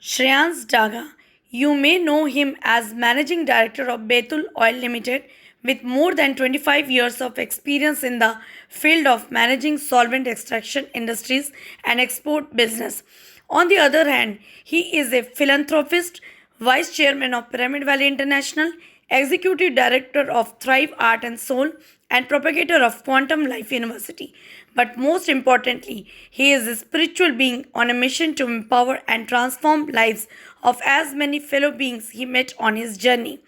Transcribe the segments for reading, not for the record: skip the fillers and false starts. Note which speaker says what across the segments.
Speaker 1: Shreyans Daga. You may know him as Managing Director of Betul Oil Limited with more than 25 years of experience in the field of managing solvent extraction industries and export business. On the other hand, he is a philanthropist, Vice Chairman of Pyramid Valley International, Executive Director of Thrive Art and Soul, and propagator of Quantum Life University. But most importantly, he is a spiritual being on a mission to empower and transform lives of as many fellow beings he met on his journey.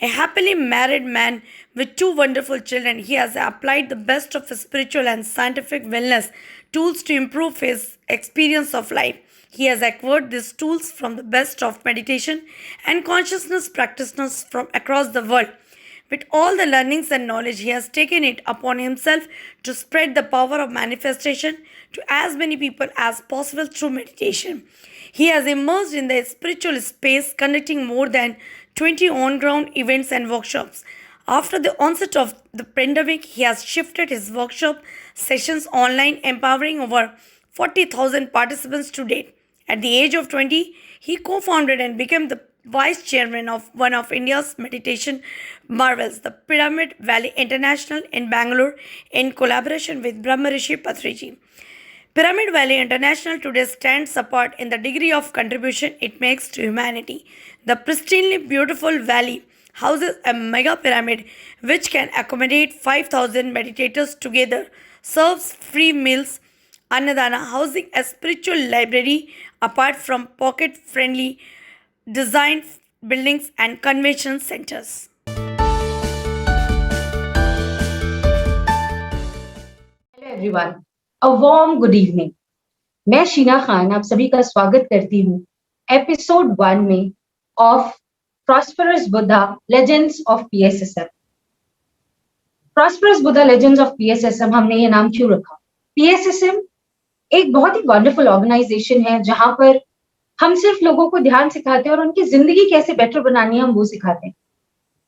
Speaker 1: A happily married man with two wonderful children, he has applied the best of his spiritual and scientific wellness tools to improve his experience of life. He has acquired these tools from the best of meditation and consciousness practitioners from across the world. With all the learnings and knowledge, he has taken it upon himself to spread the power of manifestation to as many people as possible through meditation. He has immersed in the spiritual space, conducting more than 20 on ground events and workshops. After the onset of the pandemic, he has shifted his workshop sessions online, empowering over 40,000 participants to date. At the age of 20, he co founded and became the vice chairman of one of India's meditation marvels, the Pyramid Valley International in Bangalore, in collaboration with Brahmarishi Patriji. Pyramid Valley International today stands apart in the degree of contribution it makes to humanity. The pristinely beautiful valley houses a mega pyramid which can accommodate 5,000 meditators together, serves free meals, Annadana, housing a spiritual library apart from pocket friendly designed buildings and convention centers.
Speaker 2: Hello everyone, a warm good evening. मैं शीना खान आप सभी का स्वागत करती हूँ episode 1 में of prosperous Buddha legends of PSSM. Prosperous Buddha legends of PSSM हमने ये नाम क्यों रखा? पीएसएसएम एक बहुत ही वंडरफुल ऑर्गेनाइजेशन है जहां पर हम सिर्फ लोगों को ध्यान सिखाते हैं और उनकी जिंदगी कैसे बेटर बनानी है हम वो सिखाते हैं।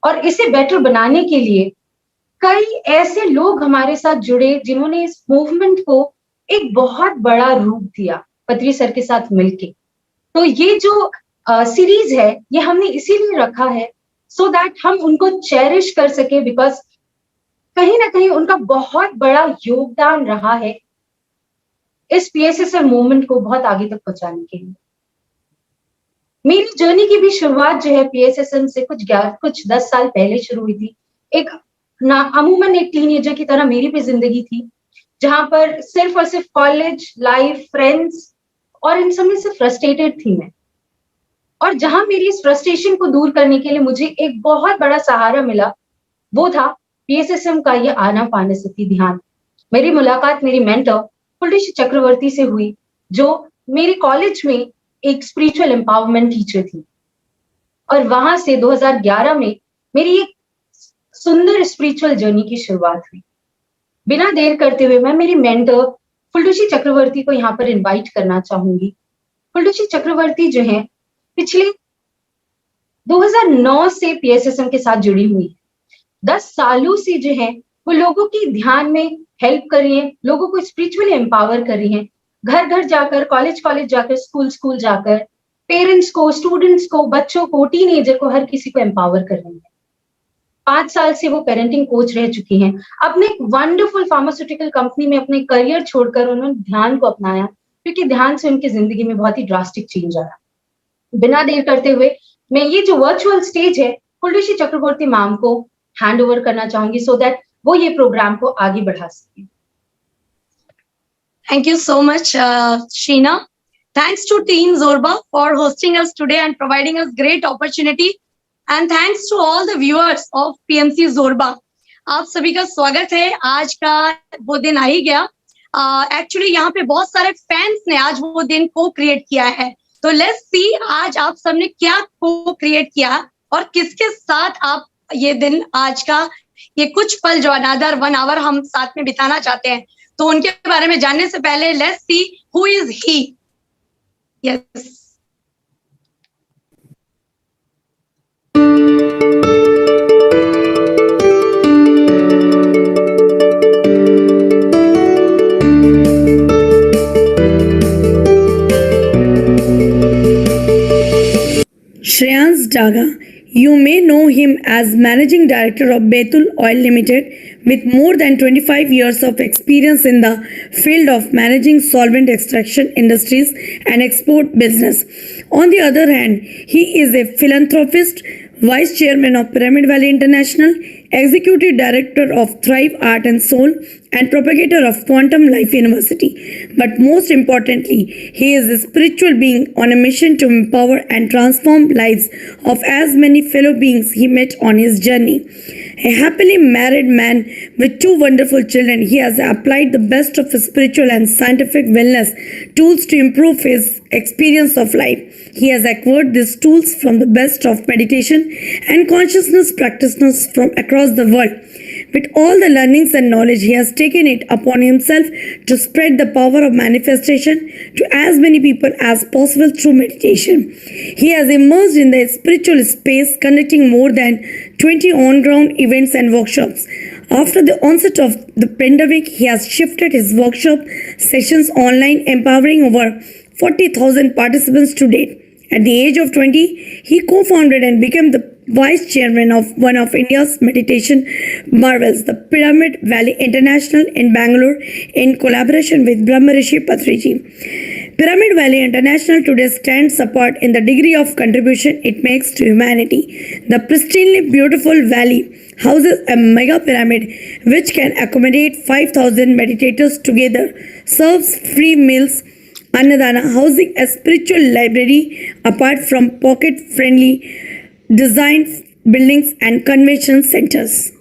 Speaker 2: और इसे बेटर बनाने के लिए कई ऐसे लोग हमारे साथ जुड़े जिन्होंने इस मूवमेंट को एक बहुत बड़ा रूप दिया पत्री सर के साथ मिलके। तो ये जो सीरीज है ये हमने इसीलिए रखा है सो दैट हम उनको चेरिश कर सके, बिकॉज कहीं ना कहीं उनका बहुत बड़ा योगदान रहा है इस पीएसएसएम मूवमेंट को बहुत आगे तक पहुंचाने के लिए। मेरी जर्नी की भी शुरुआत जो है पीएसएसएम से कुछ 10 साल पहले शुरू हुई थी। एक अमूमन एक टीनेजर की तरह मेरी भी जिंदगी थी जहां पर सिर्फ और सिर्फ कॉलेज लाइफ, फ्रेंड्स और इन सब में से फ्रस्ट्रेटेड थी मैं। और जहां मेरी इस फ्रस्ट्रेशन को दूर करने के लिए मुझे एक बहुत बड़ा सहारा मिला वो था पीएसएसएम का ये आनापानसति ध्यान। मेरी मुलाकात मेरी मेंटर पुलटेशी चक्रवर्ती से हुई जो मेरी कॉलेज में एक स्पिरिचुअल एम्पावरमेंट टीचर थी। और वहां से 2011 में मेरी एक सुंदर स्पिरिचुअल जर्नी की शुरुआत हुई। बिना देर करते हुए मैं मेरी मेंटर फुलटोशी चक्रवर्ती को यहाँ पर इनवाइट करना चाहूंगी। फुलटोशी चक्रवर्ती जो है पिछले 2009 से पीएसएसएम के साथ जुड़ी हुई है। 10 सालों से जो है वो लोगों की ध्यान में हेल्प कर रही है, लोगों को स्पिरिचुअली एम्पावर कर रही है, घर घर जाकर, कॉलेज कॉलेज जाकर, स्कूल स्कूल जाकर पेरेंट्स को, स्टूडेंट्स को, बच्चों को, टीनेजर को, हर किसी को एम्पावर कर रही है। 5 साल से वो पेरेंटिंग कोच रह चुकी हैं। अपने एक वंडरफुल फार्मास्यूटिकल कंपनी में अपने करियर छोड़कर उन्होंने ध्यान को अपनाया क्योंकि ध्यान से उनकी जिंदगी में बहुत ही ड्रास्टिक चेंज आया। बिना देर करते हुए मैं ये जो वर्चुअल स्टेज है फुलटोशी चक्रवर्ती मैम को हैंड ओवर करना चाहूंगी सो दैट वो ये प्रोग्राम को आगे बढ़ा सके।
Speaker 3: Thank you so much, Sheena. Thanks to Team Zorba for hosting us today and providing us great opportunity. And thanks to all the viewers of PMC Zorba. आप सभी का स्वागत है। आज का वो दिन आ ही गया। एक्चुअली यहाँ पे बहुत सारे फैंस ने आज वो दिन को क्रिएट किया है। तो लेट्स सी आज आप सबने क्या को क्रिएट किया और किसके साथ आप ये दिन आज का ये कुछ पल जो अनदर 1 आवर हम साथ में बिताना चाहते हैं। तो उनके बारे में जानने से पहले let's see who is he. Yes,
Speaker 1: Shreyans Daga. You may know him as Managing Director of Betul Oil Limited with more than 25 years of experience in the field of managing solvent extraction industries and export business. On the other hand, he is a philanthropist, Vice Chairman of Pyramid Valley International, Executive Director of Thrive Art and Soul, and propagator of Quantum Life University. But most importantly, he is a spiritual being on a mission to empower and transform lives of as many fellow beings he met on his journey. A happily married man with two wonderful children, he has applied the best of his spiritual and scientific wellness tools to improve his experience of life. He has acquired these tools from the best of meditation and consciousness practitioners from across the world. With all the learnings and knowledge, he has taken it upon himself to spread the power of manifestation to as many people as possible through meditation. He has immersed in the spiritual space, conducting more than 20 on-ground events and workshops. After the onset of the pandemic, he has shifted his workshop sessions online, empowering over 40,000 participants to date. At the age of 20, he co-founded and became the Vice Chairman of one of India's meditation marvels, the Pyramid Valley International in Bangalore, in collaboration with Brahmarishi Patriji. Pyramid Valley International today stands apart in the degree of contribution it makes to humanity. The pristinely beautiful valley houses a mega pyramid which can accommodate 5,000 meditators together, serves free meals, Annadana, housing a spiritual library apart from pocket-friendly design buildings and convention centers.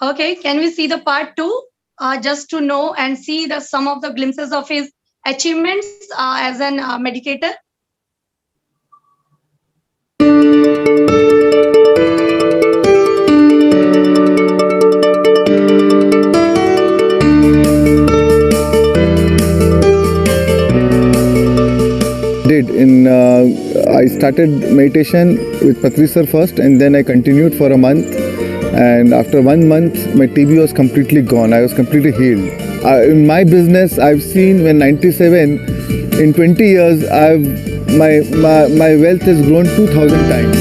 Speaker 3: Okay, can we see the part 2? Just to know and see some of the glimpses of his achievements as an meditator.
Speaker 4: I started meditation with Patri sir first, and then I continued for a month. And after 1 month, my TB was completely gone. I was completely healed. In my business, I've seen when 97, in 20 years, my wealth has grown 2,000 times.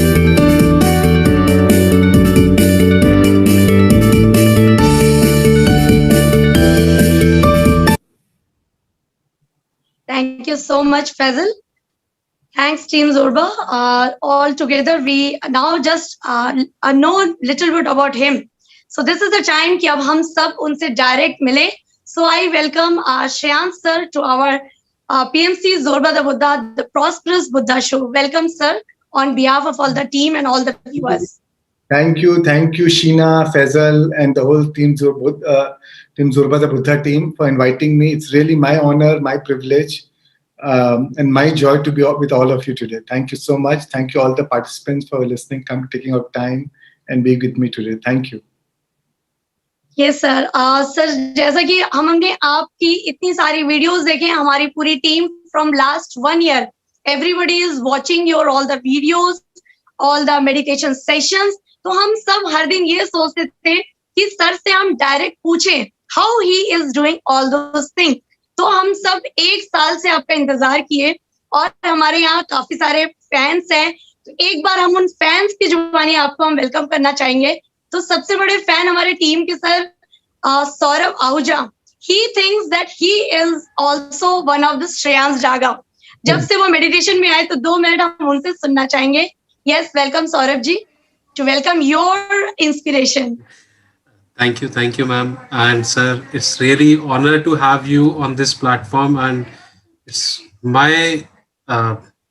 Speaker 3: Thank you so much, Faisal. Thanks, Team Zorba. All together, we now just know a little bit about him. So this is the time कि अब हम सब उनसे direct मिले. So I welcome Shreyans sir to our PMC Zorba the Buddha, the Prosperous Buddha Show. Welcome, sir, on behalf of all the team and all the viewers.
Speaker 5: Thank you, Sheena, Faisal, and the whole Team Zorba the Buddha team for inviting me. It's really my honor, my privilege. And my joy to be with all of you today. Thank you so much. Thank you all the participants for listening, taking out time and being with me today. Thank you.
Speaker 3: Yes, sir. Sir, जैसा कि हमने आपकी इतनी सारी videos देखे, हमारी पूरी team from last 1 year, everybody is watching your all the videos, all the meditation sessions. तो हम सब हर दिन ये सोचते थे कि सर से हम डायरेक्ट पूछें how he is doing all those things. तो हम सब 1 साल से आपका इंतजार किए और हमारे यहाँ काफी सारे फैंस हैं. तो एक बार हम उन फैंस की जुबानी आपको हम वेलकम करना चाहेंगे. तो सबसे बड़े फैन हमारे टीम के sir Saurabh Ahuja. He thinks that he is also one of the Shreyans Daga. जब से वो मेडिटेशन में आए तो 2 मिनट हम उनसे सुनना चाहेंगे. Yes, welcome Saurabh ji to welcome your inspiration.
Speaker 6: Thank you, ma'am. And sir, it's really honor to have you on this platform, and it's my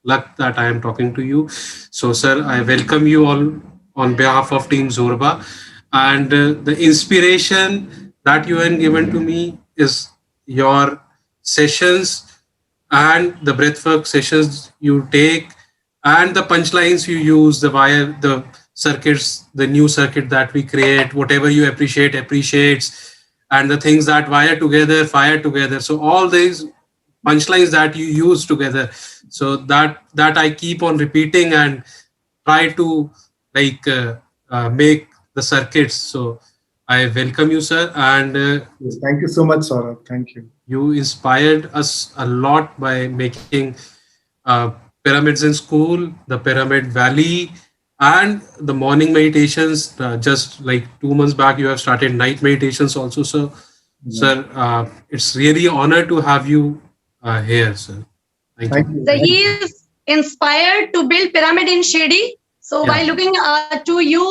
Speaker 6: luck that I am talking to you. So, sir, I welcome you all on behalf of Team Zorba. And the inspiration that you have given to me is your sessions and the breathwork sessions you take and the punchlines you use, the circuits, the new circuit that we create, whatever you appreciates, and the things that wire together, fire together. So all these punchlines that you use together, so that I keep on repeating and try to make the circuits. So I welcome you, sir, and
Speaker 5: Yes, thank you so much, Saurabh. Thank you.
Speaker 6: you inspired us a lot by making uh, pyramids in school, the Pyramid Valley, and the morning meditations. Just like 2 months back, you have started night meditations also, sir. Sir, it's really honor to have you here, sir. Thank
Speaker 5: Thank
Speaker 6: you.
Speaker 5: you.
Speaker 3: So
Speaker 5: Thank
Speaker 3: he
Speaker 5: you.
Speaker 3: is inspired to build pyramid in Shady. So by
Speaker 6: Yeah.
Speaker 3: looking to you,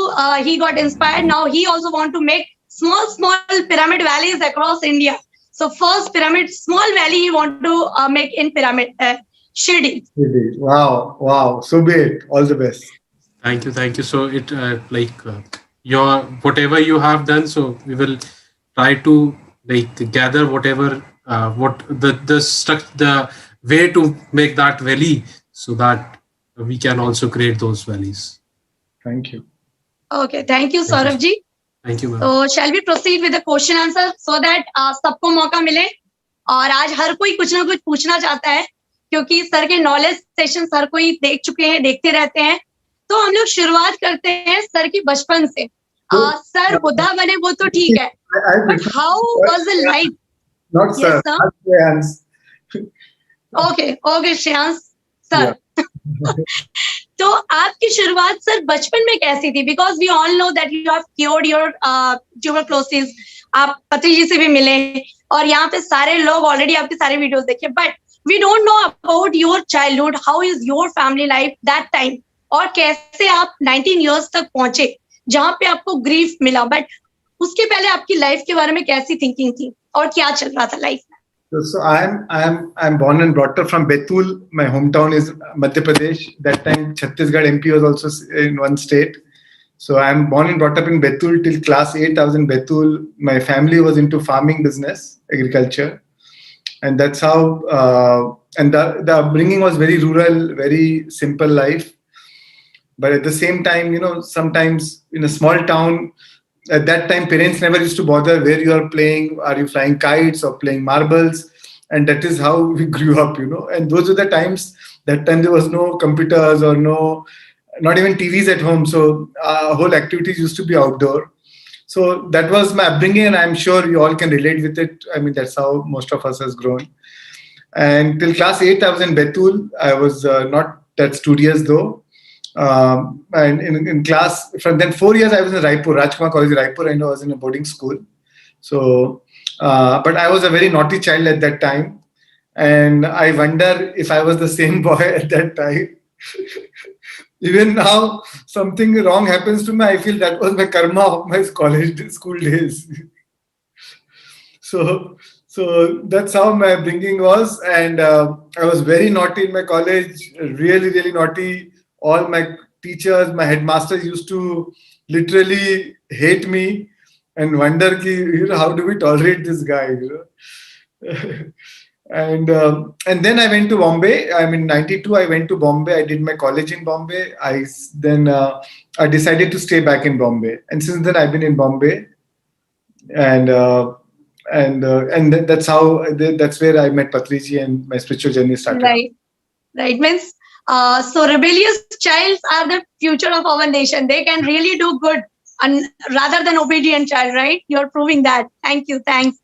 Speaker 3: he got inspired. Now he also want to make small pyramid valleys across India. So first pyramid, small valley he want to make in pyramid Shady.
Speaker 5: Wow, wow. So be it. All the best.
Speaker 6: Thank you, thank you. So it your whatever you have done. So we will try to like gather whatever what the way to make that valley so that we can also create those valleys.
Speaker 5: Thank you.
Speaker 3: Okay, thank you,
Speaker 6: Thank you.
Speaker 3: Saurav ji.
Speaker 6: Thank you, ma'am.
Speaker 3: So shall we proceed with the question answer so that सबको मौका मिले और आज हर कोई कुछ ना कुछ पूछना चाहता है क्योंकि सर के नॉलेज सेशन हर कोई देख चुके हैं, देखते रहते हैं. तो हम लोग शुरुआत करते हैं सर की बचपन से. सर बुद्धा बने वो तो ठीक है, but how was the life?
Speaker 5: Not
Speaker 3: Yes,
Speaker 5: sir.
Speaker 3: sir.
Speaker 5: Not Shreyans.
Speaker 3: Okay Shreyansh sir. तो आपकी शुरुआत सर बचपन में कैसी थी? Because we all know that you have cured your tuberculosis. आप पत्री जी से भी मिले और यहाँ पे सारे लोग ऑलरेडी आपके सारे वीडियोस देखे, but we don't know about your childhood. How is your family life that time और कैसे आप 19 इयर्स तक पहुंचे जहाँ पे आपको ग्रीफ मिला? बट उसके पहले आपकी लाइफ के बारे में कैसी थिंकिंग थी और क्या चल रहा था लाइफ में?
Speaker 5: So I'm born and brought up from Betul. My hometown is Madhya Pradesh. That time Chhattisgarh MP was also in one state. So I'm born and brought up in Betul till class 8. I was in Betul. My family was into farming business, agriculture, and that's how. And the upbringing was very rural, very simple life. But at the same time, sometimes in a small town. At that time, parents never used to bother where you are playing. Are you flying kites or playing marbles? And that is how we grew up, And those were the times. That time there was no computers or not even TVs at home. So whole activities used to be outdoor. So that was my upbringing, and I'm sure you all can relate with it. I mean, that's how most of us has grown. And till class 8, I was in Betul. I was not that studious though. And in class, from then 4 years, I was in Raipur, Rajkumar College, Raipur, and I was in a boarding school. So, but I was a very naughty child at that time. And I wonder if I was the same boy at that time. Even now, something wrong happens to me, I feel that was my karma of my school days. So that's how my upbringing was. And I was very naughty in my college, really, really naughty. All my teachers, my headmasters used to literally hate me and wonder, how do we tolerate this guy? And then I went to Bombay. I mean, 92, I went to Bombay. I did my college in Bombay. I decided to stay back in Bombay. And since then, I've been in Bombay. And that's where I met Patriji and my spiritual journey started.
Speaker 3: Right. Means, so rebellious childs are the future of our nation. They can really do good and rather than obedient child, right? You're proving that. Thank you. Thanks.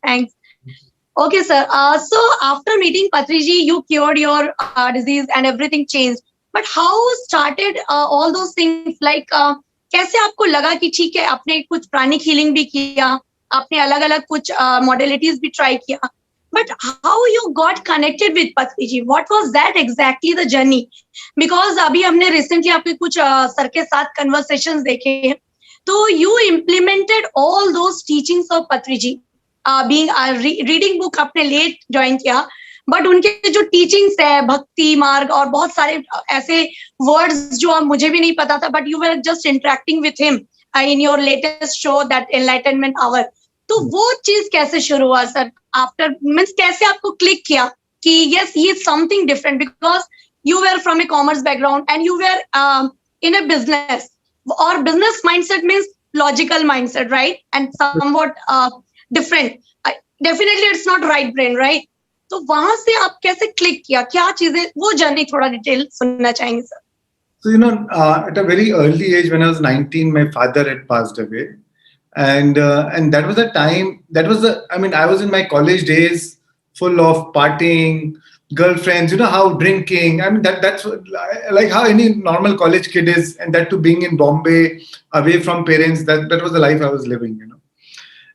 Speaker 3: Okay, sir. So after meeting Patriji, you cured your disease and everything changed. But how started all those things? Like, कैसे आपको लगा कि ठीक है, आपने कुछ प्राणिक healing भी किया, आपने अलग-अलग कुछ modalities भी try किया. But how you got connected with Patriji? What was that exactly the journey? Because अभी हमने recently आपके कुछ सर के साथ conversations देखे हैं. तो you implemented all those teachings of Patriji. Being a reading book आपने late join किया, but उनके जो teachings है भक्ति मार्ग और बहुत सारे ऐसे words जो मुझे भी नहीं पता था, but you were just interacting with him in your latest show, that Enlightenment Hour. तो वो चीज कैसे शुरू हुआ सर? आफ्टर मीन्स कैसे आपको क्लिक किया कि yes, he is something different, because you were from a commerce background and you were in a business, or business mindset means logical mindset, right? And somewhat different. Definitely it's not right brain, right? तो वहां से आप कैसे click किया, क्या चीजें, वो journey थोड़ा डिटेल सुनना चाहेंगे sir.
Speaker 5: So, at a very early age, when I was 19, my father had passed away. and that was the time. That was the. I mean, I was in my college days, full of partying, girlfriends. You know how drinking. I mean, that's like how any normal college kid is, and that too being in Bombay, away from parents. That was the life I was living.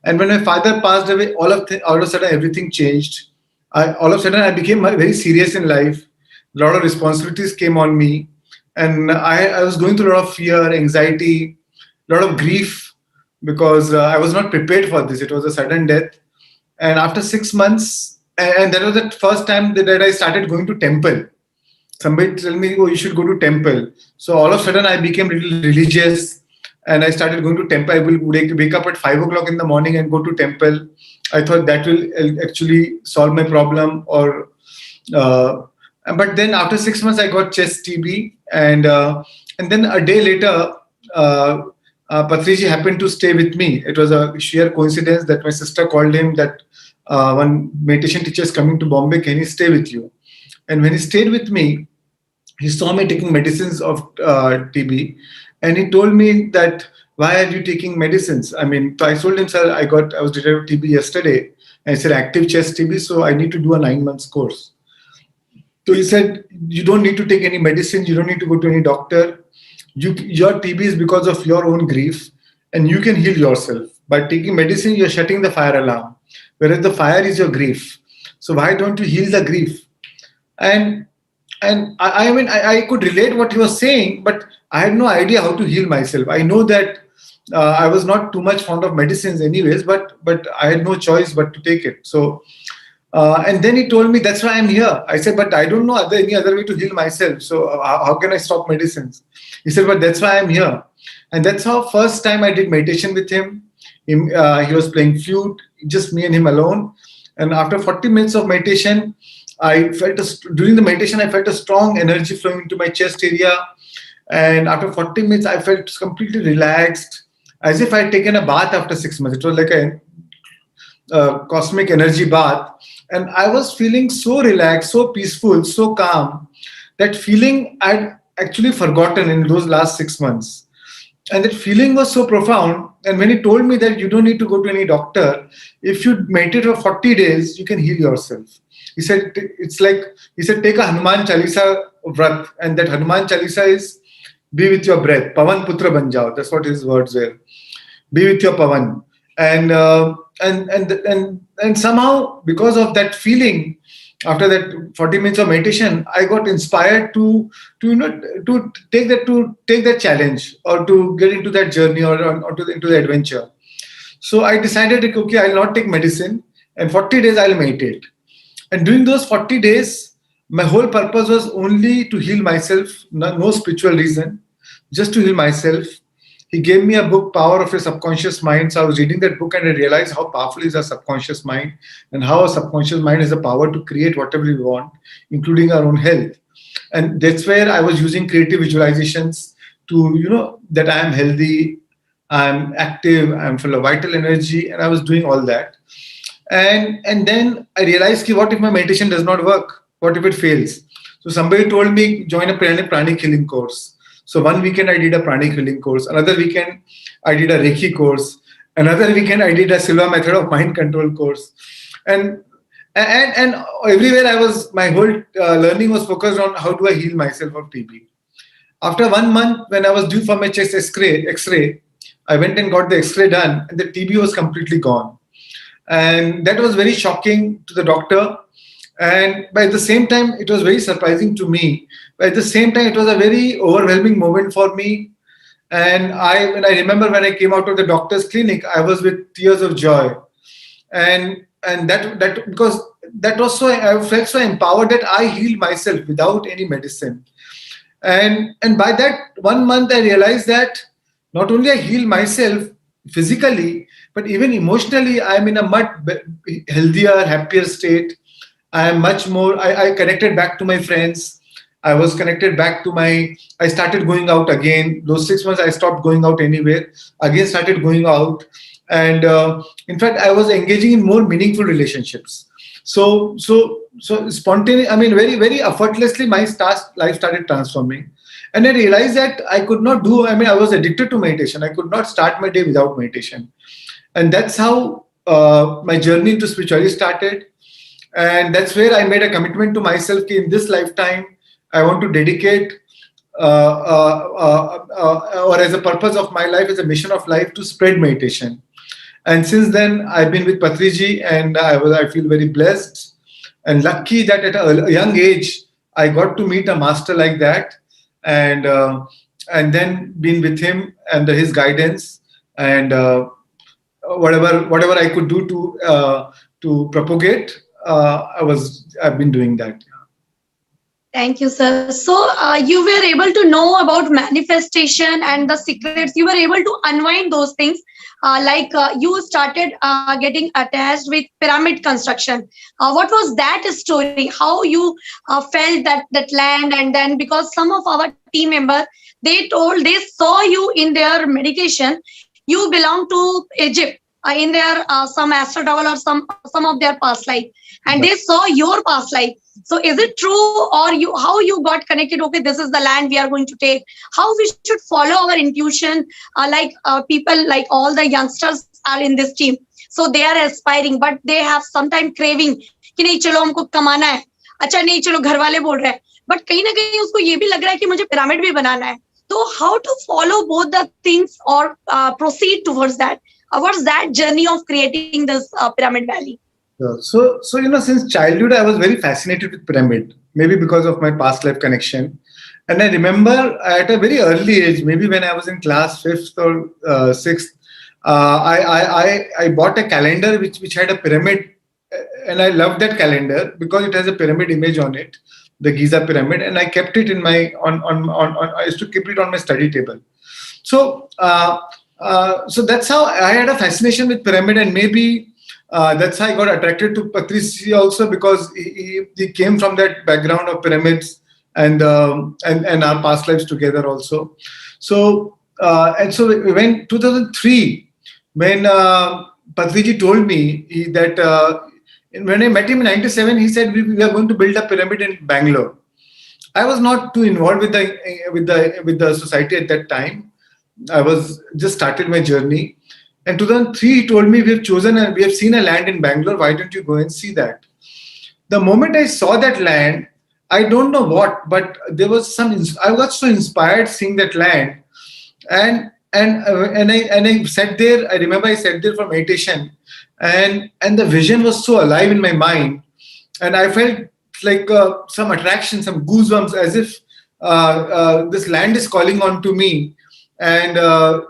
Speaker 5: And when my father passed away, all of a sudden everything changed. All of a sudden I became very serious in life. A lot of responsibilities came on me, and I was going through a lot of fear, anxiety, a lot of grief because I was not prepared for this. It was a sudden death, and after 6 months, and that was the first time that I started going to temple. Somebody tell me, oh, you should go to temple. So all of a sudden I became little religious, and I started going to temple. I will wake up at 5 o'clock in the morning and go to temple. I thought that will actually solve my problem. But then after 6 months, I got chest TB, and then a day later, Patriji happened to stay with me. It was a sheer coincidence that my sister called him that one meditation teacher is coming to Bombay. Can he stay with you? And when he stayed with me, he saw me taking medicines of TB, and he told me that, why are you taking medicines? I mean, so I told him, sir, I was detected with TB yesterday, and he said active chest TB, so I need to do a 9 months course. So he said, you don't need to take any medicine, you don't need to go to any doctor. Your TB is because of your own grief, and you can heal yourself. By taking medicine, you're shutting the fire alarm, whereas the fire is your grief. So why don't you heal the grief? And I mean, I could relate what he was saying, but I had no idea how to heal myself. I know that I was not too much fond of medicines anyways, but I had no choice but to take it. So, and then he told me, that's why I'm here. I said, but I don't know any other way to heal myself. So how can I stop medicines? He said, but that's why I'm here. And that's how first time I did meditation with him. He was playing flute, just me and him alone. And after 40 minutes of meditation, during the meditation, I felt a strong energy flowing into my chest area. And after 40 minutes, I felt completely relaxed, as if I had taken a bath after 6 months. It was like a cosmic energy bath. And I was feeling so relaxed, so peaceful, so calm. That feeling I'd actually forgotten in those last 6 months. And that feeling was so profound. And when he told me that you don't need to go to any doctor, if you meditate for 40 days, you can heal yourself. He said, take a Hanuman Chalisa vrat, and that Hanuman Chalisa is, be with your breath. Pavan Putra ban jao. That's what his words were. Be with your Pavan. And somehow, because of that feeling, after that 40 minutes of meditation, I got inspired to take that challenge, or to get into that journey, or into the adventure. So I decided, okay, I'll not take medicine, and 40 days I'll meditate. And during those 40 days, my whole purpose was only to heal myself, no spiritual reason, just to heal myself. He gave me a book, Power of Your Subconscious Mind. So I was reading that book, and I realized how powerful is our subconscious mind, and how our subconscious mind has the power to create whatever we want, including our own health. And that's where I was using creative visualizations to, that I am healthy, I'm active, I'm full of vital energy, and I was doing all that. And then I realized, what if my meditation does not work? What if it fails? So somebody told me, join a pranic healing course. So one weekend I did a pranic healing course. Another weekend I did a Reiki course. Another weekend I did a Silva method of mind control course. And everywhere my whole learning was focused on how do I heal myself of TB. After 1 month, when I was due for my chest X-ray, I went and got the X-ray done, and the TB was completely gone. And that was very shocking to the doctor. And by the same time, it was very surprising to me. But at the same time, it was a very overwhelming moment for me. And I remember when I came out of the doctor's clinic, I was with tears of joy. And that because that was so, I felt so empowered that I healed myself without any medicine. And by that 1 month, I realized that not only I healed myself physically, but even emotionally, I'm in a much healthier, happier state. I am much more, I connected back to my friends. I was connected back to I started going out again. Those 6 months, I stopped going out anywhere. Again, started going out. And in fact, I was engaging in more meaningful relationships. So spontaneous, very, very effortlessly, my life started transforming. And I realized that I could not do, I was addicted to meditation. I could not start my day without meditation. And that's how my journey into spirituality started. And that's where I made a commitment to myself that in this lifetime, I want to dedicate or as a purpose of my life, as a mission of life, to spread meditation. And since then, I've been with Patriji, and I feel very blessed and lucky that at a young age, I got to meet a master like that, and then been with him under his guidance, and whatever I could do to propagate, I've been doing that.
Speaker 3: Thank you, sir. So you were able to know about manifestation and the secrets. You were able to unwind those things. You started getting attached with pyramid construction. What was that story? How you felt that land, and then because some of our team members, they saw you in their medication. You belong to Egypt in their some astral travel or some of their past life, and they saw your past life. So is it true, or how you got connected? Okay, this is the land we are going to take. How we should follow our intuition? People like all the youngsters are in this team, so they are aspiring, but they have sometimes craving कि नहीं चलो हमको कमाना है, अच्छा नहीं चलो घर वाले बोल रहे हैं, but कहीं ना कहीं उसको ये भी लग रहा है कि मुझे पिरामिड भी बनाना है. So how to follow both the things or proceed towards that? What's that journey of creating this pyramid valley?
Speaker 5: So since childhood, I was very fascinated with pyramid, maybe because of my past life connection. And I remember at a very early age, maybe when I was in class 5th or 6th, I bought a calendar which had a pyramid, and I loved that calendar because it has a pyramid image on it, the Giza pyramid, and I kept it in my I used to keep it on my study table. So that's how I had a fascination with pyramid, and maybe that's how I got attracted to Patriji also, because he came from that background of pyramids and our past lives together also. So when 2003, when Patriji told me that when I met him in 97, he said we are going to build a pyramid in Bangalore. I was not too involved with the society at that time. I was just started my journey. And 2003, he told me, we have seen a land in Bangalore. Why don't you go and see that? The moment I saw that land, I don't know what, but there was I got so inspired seeing that land, and I sat there. I remember I sat there for meditation, and the vision was so alive in my mind, and I felt like some attraction, some goosebumps, as if this land is calling on to me, and I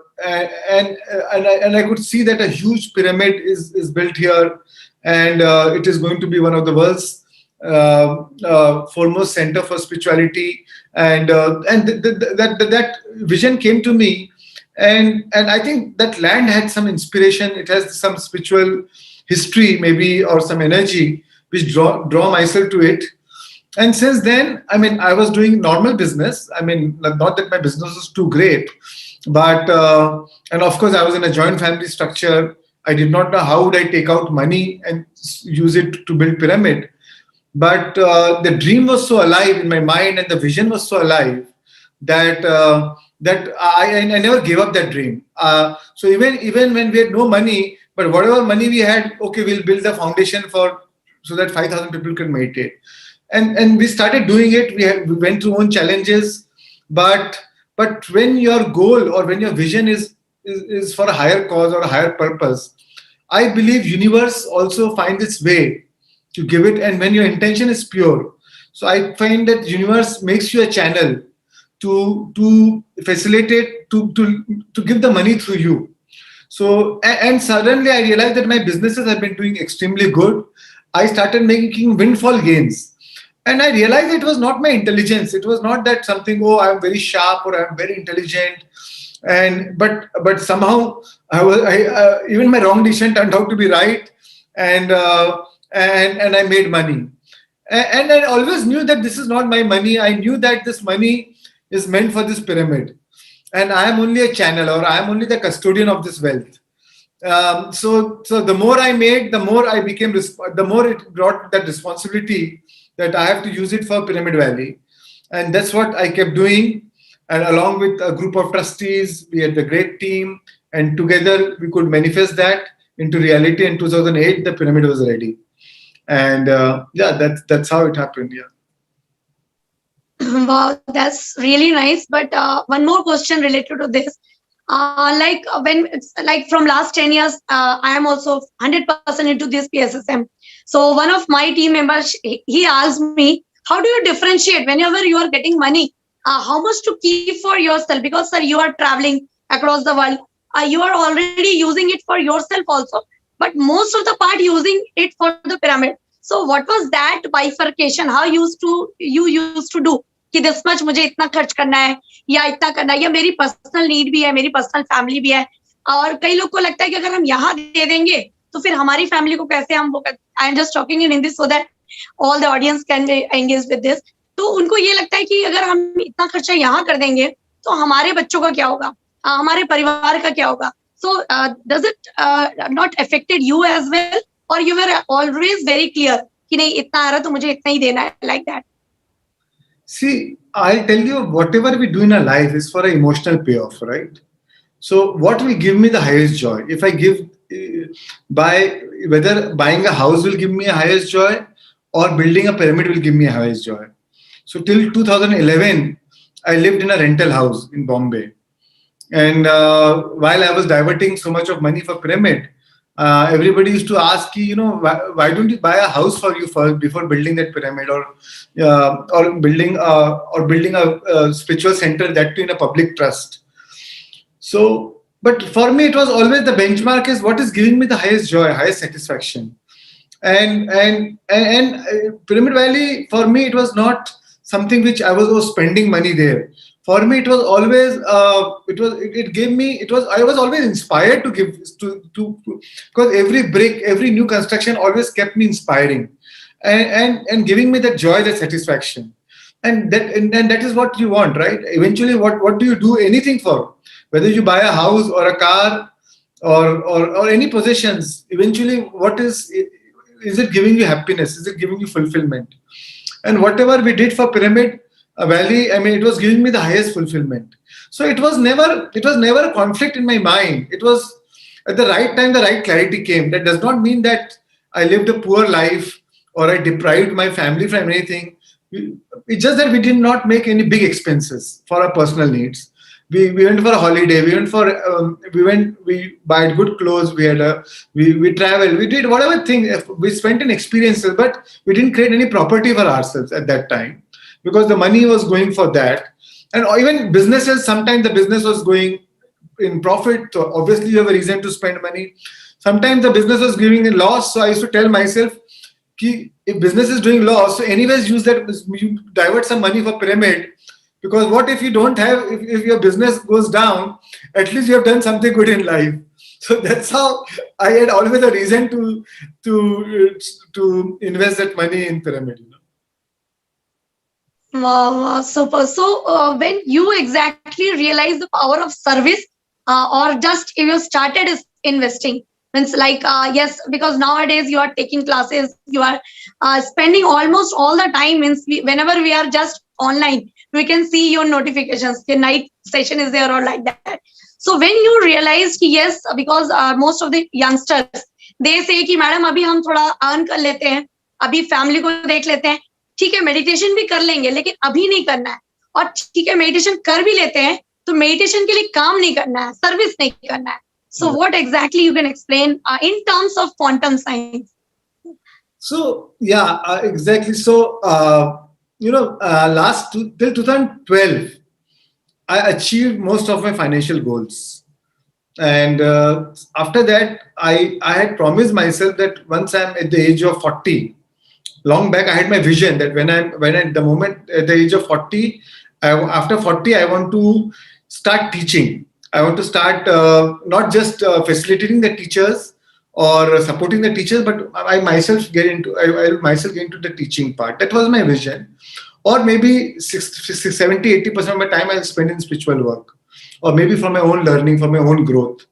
Speaker 5: could see that a huge pyramid is built here, and it is going to be one of the world's foremost center for spirituality, and that vision came to me, and I think that land had some inspiration. It has some spiritual history, maybe, or some energy which draw myself to it. And since then, I was doing normal business. Not that my business was too great, but and of course I was in a joint family structure. I did not know how would I take out money and use it to build pyramid. But the dream was so alive in my mind, and the vision was so alive that I never gave up that dream. So even when we had no money, but whatever money we had, okay, we'll build the foundation so that 5,000 people can meditate. And we started doing it. We went through own challenges, but when your goal or when your vision is for a higher cause or a higher purpose, I believe universe also finds its way to give it. And when your intention is pure, so I find that universe makes you a channel to facilitate, to give the money through you. So, and suddenly I realized that my businesses have been doing extremely good. I started making windfall gains. And I realized it was not my intelligence. It was not that something, I'm very sharp or I'm very intelligent. But somehow even my wrong decision turned out to be right. And I made money. And I always knew that this is not my money. I knew that this money is meant for this pyramid. And I am only a channel, or I am only the custodian of this wealth. So the more I made, the more I became, the more it brought that responsibility that I have to use it for Pyramid Valley. And that's what I kept doing. and along with a group of trustees, we had a great team, and together we could manifest that into reality. In 2008, the pyramid was ready, and yeah, that's how it happened. Yeah.
Speaker 3: Wow, that's really nice. But one more question related to this. Like when it's like from last 10 years, I am also 100% into this PSSM. So one of my team members, he asked me, how do you differentiate whenever you are getting money? How much to keep for yourself? Because sir, you are traveling across the world. You are already using it for yourself also, but most of the part using it for the pyramid. So what was that bifurcation? How you used to do? कि this much मुझे इतना खर्च करना है या इतना करना है या मेरी पर्सनल नीड भी है, मेरी पर्सनल फैमिली भी है, और कई लोग को लगता है कि अगर हम यहाँ दे देंगे तो फिर हमारी फैमिली को कैसे हम वो कर, I am just talking in Hindi so that all the audience can engage with this. तो उनको ये लगता है कि अगर हम इतना खर्चा यहाँ कर देंगे तो हमारे बच्चों का क्या होगा, हमारे परिवार का क्या होगा. So does it not affected you as well, और you were always very clear कि नहीं इतना आ रहा तो मुझे इतना ही देना है, like that?
Speaker 5: See, I'll tell you, whatever we do in our life is for an emotional payoff, right? So, what will give me the highest joy? If I give, whether buying a house will give me a highest joy or building a pyramid will give me a highest joy. So, till 2011, I lived in a rental house in Bombay. And while I was diverting so much of money for pyramid, everybody used to ask, why don't you buy a house for you first before building that pyramid, or building a spiritual center, that too in a public trust. So, but for me, it was always the benchmark is what is giving me the highest joy, highest satisfaction. And Pyramid Valley, for me, it was not something which I was spending money there. For me, it was always I was always inspired to give to because every brick, every new construction always kept me inspiring and giving me that joy, that satisfaction. And that is what you want, right? Eventually, what do you do anything for? Whether you buy a house or a car or any possessions, eventually what is it giving you happiness? Is it giving you fulfillment? And whatever we did for Pyramid Valley, I mean, it was giving me the highest fulfillment. So it was never a conflict in my mind. It was at the right time, the right clarity came. That does not mean that I lived a poor life or I deprived my family from anything. It's just that we did not make any big expenses for our personal needs. We went for a holiday. We bought good clothes. We traveled. We did whatever thing. We spent in experiences, but we didn't create any property for ourselves at that time because the money was going for that. And even businesses, sometimes the business was going in profit. So obviously, you have a reason to spend money. Sometimes the business was giving a loss. So I used to tell myself, if business is doing loss, so anyways use that, you divert some money for Pyramid. Because what if you don't have, if your business goes down, at least you have done something good in life. So that's how I had always a reason to invest that money in Pyramid.
Speaker 3: Wow, super. So when you exactly realize the power of service, or just if you started investing, means like yes, because nowadays you are taking classes, you are spending almost all the time. Means whenever we are just online, we can see your notifications. The night session is there or like that. So when you realized yes, because most of the youngsters they say कि madam अभी हम थोड़ा earn कर लेते हैं, अभी family को देख लेते हैं, ठीक है मेडिटेशन भी कर लेंगे लेकिन अभी नहीं करना है, और ठीक है मेडिटेशन कर भी लेते हैं तो मेडिटेशन के लिए काम नहीं करना है, सर्विस नहीं करना है. So what exactly you can explain in terms of quantum science?
Speaker 5: So yeah, exactly. So till 2012, I achieved most of my financial goals, and after that, I had promised myself that once I'm at the age of 40, long back, I had my vision that when at the age of 40, after 40, I want to start teaching. I want to start not just facilitating the teachers or supporting the teachers, but I will myself get into the teaching part. That was my vision. Or maybe 70-80% of my time I'll spend in spiritual work, or maybe for my own learning, for my own growth.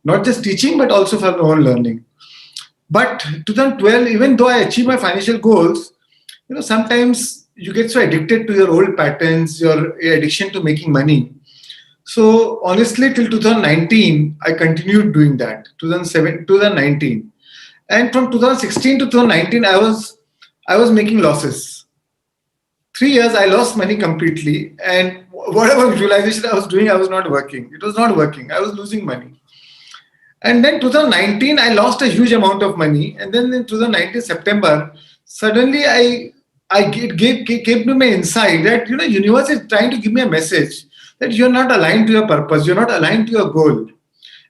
Speaker 5: Not just teaching, but also for my own learning. But 2012, even though I achieved my financial goals, sometimes you get so addicted to your old patterns, your addiction to making money. So honestly, till 2019, I continued doing that. 2019, and from 2016 to 2019, I was making losses. 3 years, I lost money completely, and whatever visualization I was doing, I was not working. It was not working. I was losing money. And then 2019, I lost a huge amount of money. And then in 2019 September, suddenly came to my insight that universe is trying to give me a message that you're not aligned to your purpose, you're not aligned to your goal,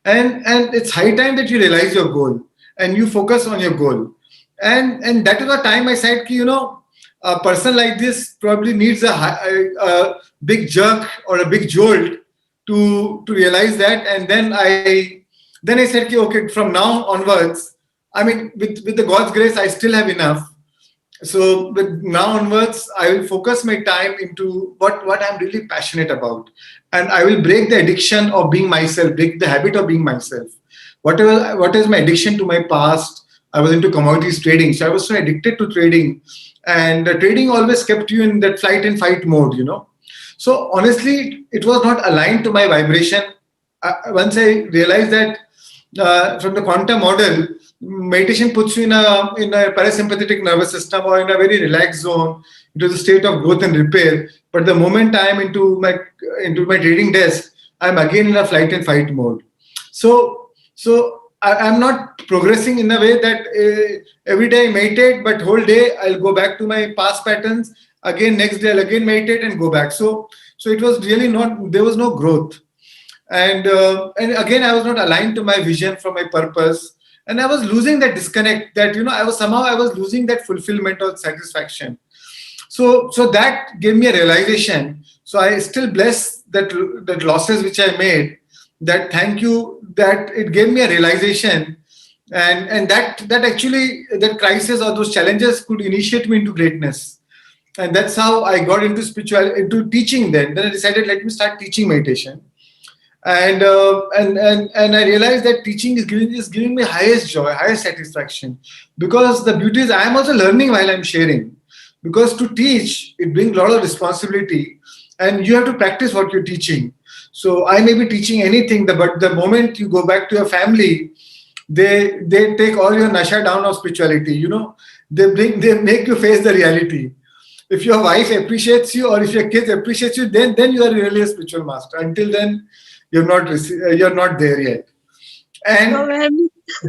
Speaker 5: and it's high time that you realize your goal and you focus on your goal. And that is the time I said, a person like this probably needs a big jerk or a big jolt to realize that. And then I said, okay, from now onwards, I mean, with the God's grace, I still have enough. So with now onwards, I will focus my time into what I'm really passionate about. And I will break the addiction of being myself, break the habit of being myself. What is my addiction to my past? I was into commodities trading. So I was so addicted to trading. And trading always kept you in that flight and fight mode, So honestly, it was not aligned to my vibration. Once I realized that from the quantum model, meditation puts you in a parasympathetic nervous system or in a very relaxed zone, into the state of growth and repair. But the moment I am into my trading desk, I'm again in a flight and fight mode. So I'm not progressing in a way that every day I meditate, but whole day I'll go back to my past patterns. Again, next day I'll again meditate and go back. So it was really there was no growth. And again, I was not aligned to my vision for my purpose. And I was losing that disconnect that, I was losing that fulfillment or satisfaction. So that gave me a realization. So I still bless that losses which I made, that thank you, that it gave me a realization. And that actually, that crisis or those challenges could initiate me into greatness. And that's how I got into into teaching then. Then I decided, let me start teaching meditation. And I realized that teaching is giving me highest joy, highest satisfaction, because the beauty is I am also learning while I'm sharing. Because to teach, it brings a lot of responsibility, and you have to practice what you're teaching. So I may be teaching anything, but the moment you go back to your family, they take all your nasha down of spirituality. They make you face the reality. If your wife appreciates you, or if your kids appreciate you, then you are really a spiritual master. Until then, you're not there yet. And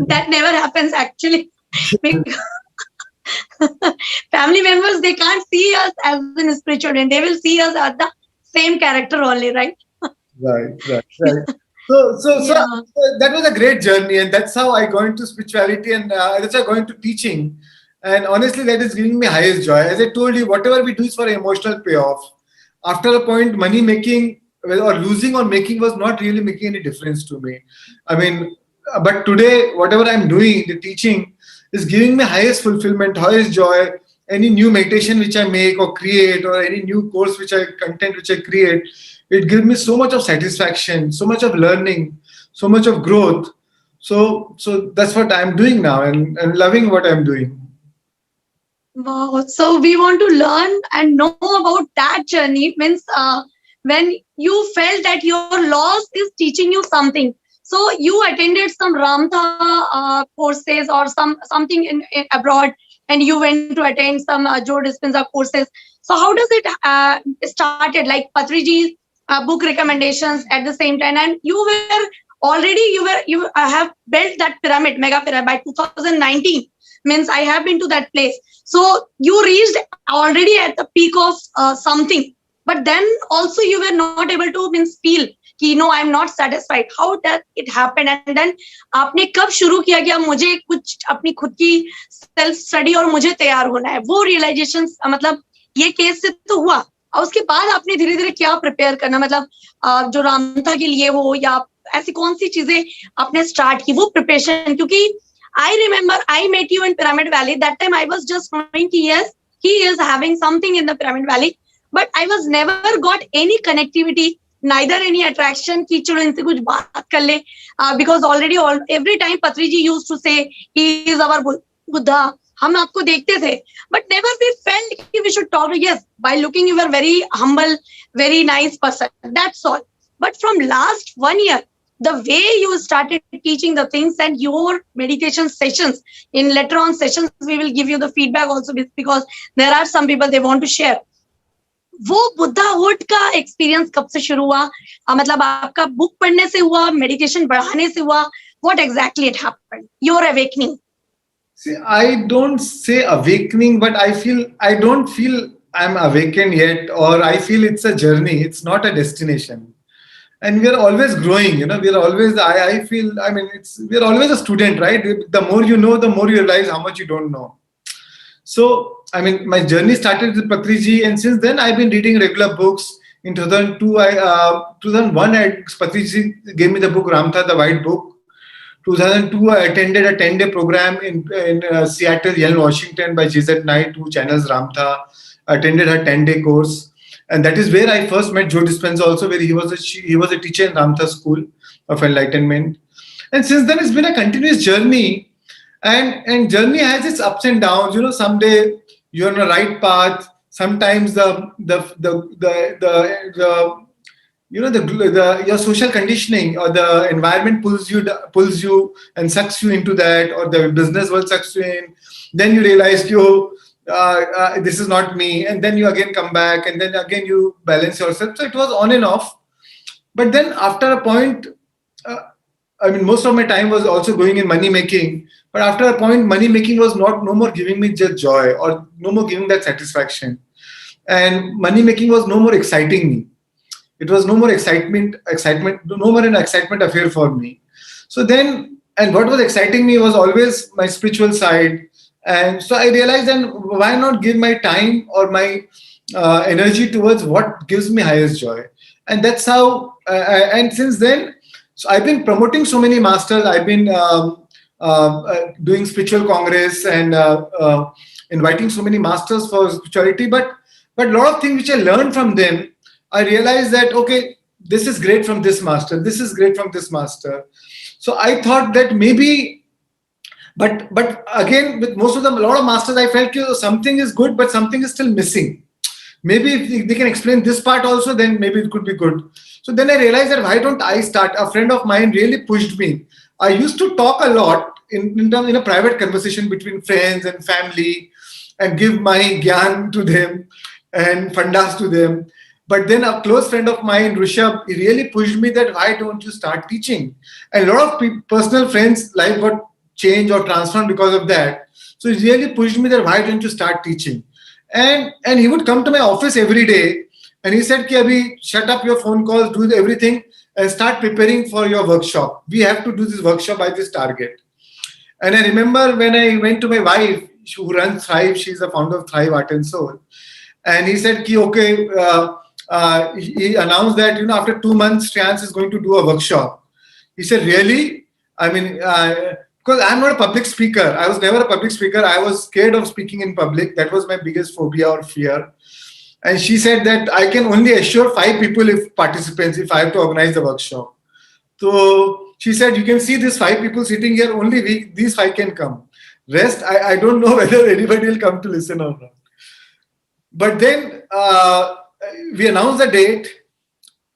Speaker 3: that never happens actually. Family members, they can't see us as in spiritual, and they will see us as the same character only, right?
Speaker 5: Right. So that was a great journey, and that's how I got into spirituality, and that's how I got into teaching. And honestly, that is giving me highest joy. As I told you, whatever we do is for emotional payoff. After a point, money making or losing or making was not really making any difference to me. I mean, but today, whatever I'm doing, the teaching is giving me highest fulfillment, highest joy. Any new meditation which I make or create, or any new course content which I create, it gives me so much of satisfaction, so much of learning, so much of growth. So that's what I'm doing now, and loving what I'm doing.
Speaker 3: Wow. So we want to learn and know about that journey. Means when you felt that your loss is teaching you something. So you attended some Ramtha courses or something in abroad, and you went to attend some Joe Dispenza courses. So how does it started? Like Patriji's book recommendations at the same time, and you have built that pyramid, mega pyramid by 2019. Means I have been to that place. So you reached already at the peak of something, but then also you were not able to feel कि no, I'm not satisfied. How does it happen? And then आपने कब शुरू किया कि मुझे कुछ अपनी खुद की सेल्फ स्टडी और मुझे तैयार होना है, वो रियलाइजेशन मतलब ये केस से तो हुआ, और उसके बाद आपने धीरे धीरे क्या प्रिपेयर करना, मतलब जो रामथा के लिए हो या ऐसी कौन सी चीजें आपने स्टार्ट की वो प्रिपरेशन? क्योंकि I remember I met you in Pyramid Valley. That time I was just knowing yes, he is having something in the Pyramid Valley, but I was never got any connectivity, neither any attraction कि चलो इनसे कुछ बात कर ले, because already every time Patriji used to say he is our Buddha, हम आपको देखते थे, but never we felt कि we should talk. Yes, by looking you were very humble, very nice person. That's all. But from last 1 year, the way you started teaching the things and your meditation sessions, in later on sessions we will give you the feedback also, because there are some people they want to share. वो बुद्धाहुड का experience कब से शुरू हुआ? मतलब आपका book पढ़ने से हुआ, मेडिटेशन बढ़ाने से हुआ? What exactly it happened? Your awakening.
Speaker 5: See, I don't say awakening, but I don't feel I'm awakened yet, or I feel it's a journey. It's not a destination. And we are always growing, we are always, I feel, we are always a student, right? The more you know, the more you realize how much you don't know. So, my journey started with Patriji, and since then I've been reading regular books. In 2002, 2001, Patriji gave me the book Ramtha, the White Book. 2002, I attended a 10-day program in Seattle, Yale, Washington by GZ Knight, who channels Ramtha. I attended her 10-day course. And that is where I first met Joe Dispenza also, where he was a teacher in Ramtha School of Enlightenment. And since then, it's been a continuous journey. And journey has its ups and downs. Someday you're on the right path. Sometimes your social conditioning or the environment pulls you and sucks you into that, or the business world sucks you in. Then you realize this is not me, and then you again come back, and then again you balance yourself. So it was on and off. But then after a point, most of my time was also going in money making. But after a point, money making was no more giving me just joy, or no more giving that satisfaction. And money making was no more exciting me. It was no more excitement, no more an excitement affair for me. So then, and what was exciting me was always my spiritual side. And so I realized, then why not give my time or my energy towards what gives me highest joy? And that's how, and since then, so I've been promoting so many masters. I've been doing spiritual congress and inviting so many masters for spirituality. But a lot of things which I learned from them, I realized that, okay, this is great from this master. This is great from this master. So I thought that maybe, but again, with a lot of masters, I felt something is good, but something is still missing. Maybe if they can explain this part also, then maybe it could be good. So then I realized that why don't I start? A friend of mine really pushed me. I used to talk a lot in a private conversation between friends and family and give my gyan to them and fundas to them. But then a close friend of mine, Rishabh, he really pushed me that why don't you start teaching? And a lot of personal friends' life got changed or transformed because of that. So he really pushed me that why don't you start teaching? And he would come to my office every day and he said, Abhi, shut up your phone calls, do everything and start preparing for your workshop. We have to do this workshop by this target. And I remember when I went to my wife, who runs Thrive, she's the founder of Thrive Art and Soul. And he said, okay, he announced that, after 2 months, Shreyans is going to do a workshop. He said, really? Because I'm not a public speaker. I was never a public speaker. I was scared of speaking in public. That was my biggest phobia or fear. And she said that I can only assure 5 people participants if I have to organize the workshop. So she said, you can see these 5 people sitting here, only these 5 can come. Rest, I don't know whether anybody will come to listen or not. But then we announced the date.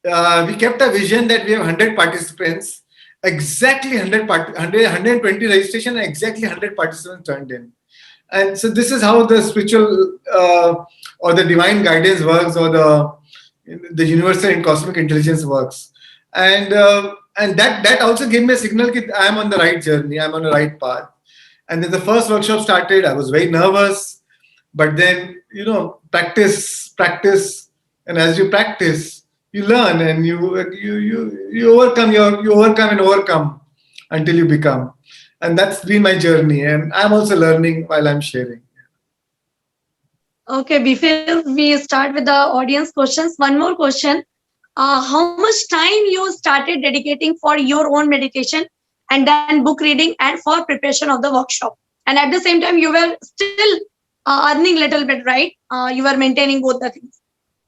Speaker 5: We kept a vision that we have 100 participants, exactly 120 registration, and exactly 100 participants turned in. And so this is how the spiritual or the divine guidance works, or the universal and cosmic intelligence works. And that also gave me a signal that I am on the right journey, I am on the right path. And then the first workshop started. I was very nervous, but then practice, and as you practice, you learn, and you overcome until you become. And that's been my journey, and I'm also learning while I'm sharing.
Speaker 3: Okay, before we start with the audience questions, one more question. How much time you started dedicating for your own meditation and then book reading and for preparation of the workshop? And at the same time, you were still earning little bit, right? You were maintaining both the things.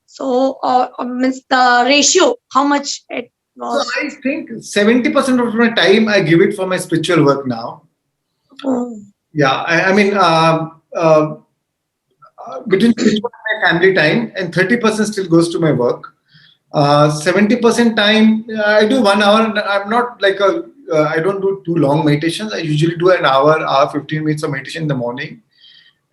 Speaker 3: So means the ratio, how much it was?
Speaker 5: So I think 70% of my time I give it for my spiritual work now.
Speaker 3: Oh.
Speaker 5: Yeah, I mean, between 50% my family time and 30% still goes to my work. 70% time I do 1 hour. I'm not like I don't do too long meditations. I usually do an hour 15 minutes of meditation in the morning,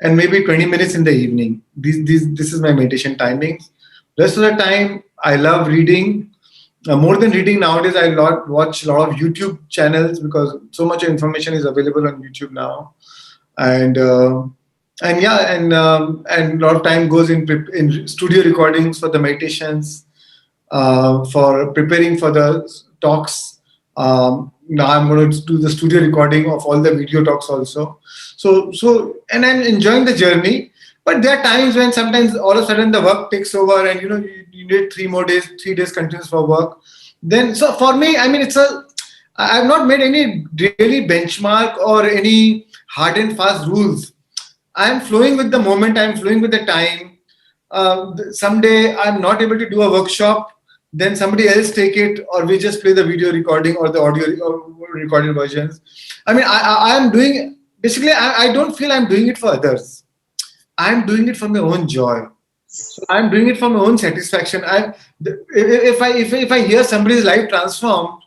Speaker 5: and maybe 20 minutes in the evening. This is my meditation timings. Rest of the time, I love reading. More than reading nowadays, I watch a lot of YouTube channels because so much information is available on YouTube now, and yeah, and a lot of time goes in studio recordings for the meditations, for preparing for the talks. Now I'm going to do the studio recording of all the video talks also. And I'm enjoying the journey. But there are times when sometimes all of a sudden the work takes over, and you need 3 days continuous for work. Then so for me, I mean, I've not made any really benchmark or any hard and fast rules. I'm flowing with the moment. I'm flowing with the time. Someday I'm not able to do a workshop, then somebody else take it, or we just play the video recording or the audio recorded versions. I mean, I am doing, basically, I don't feel I'm doing it for others. I'm doing it for my own joy. So I'm doing it for my own satisfaction. If I hear somebody's life transformed,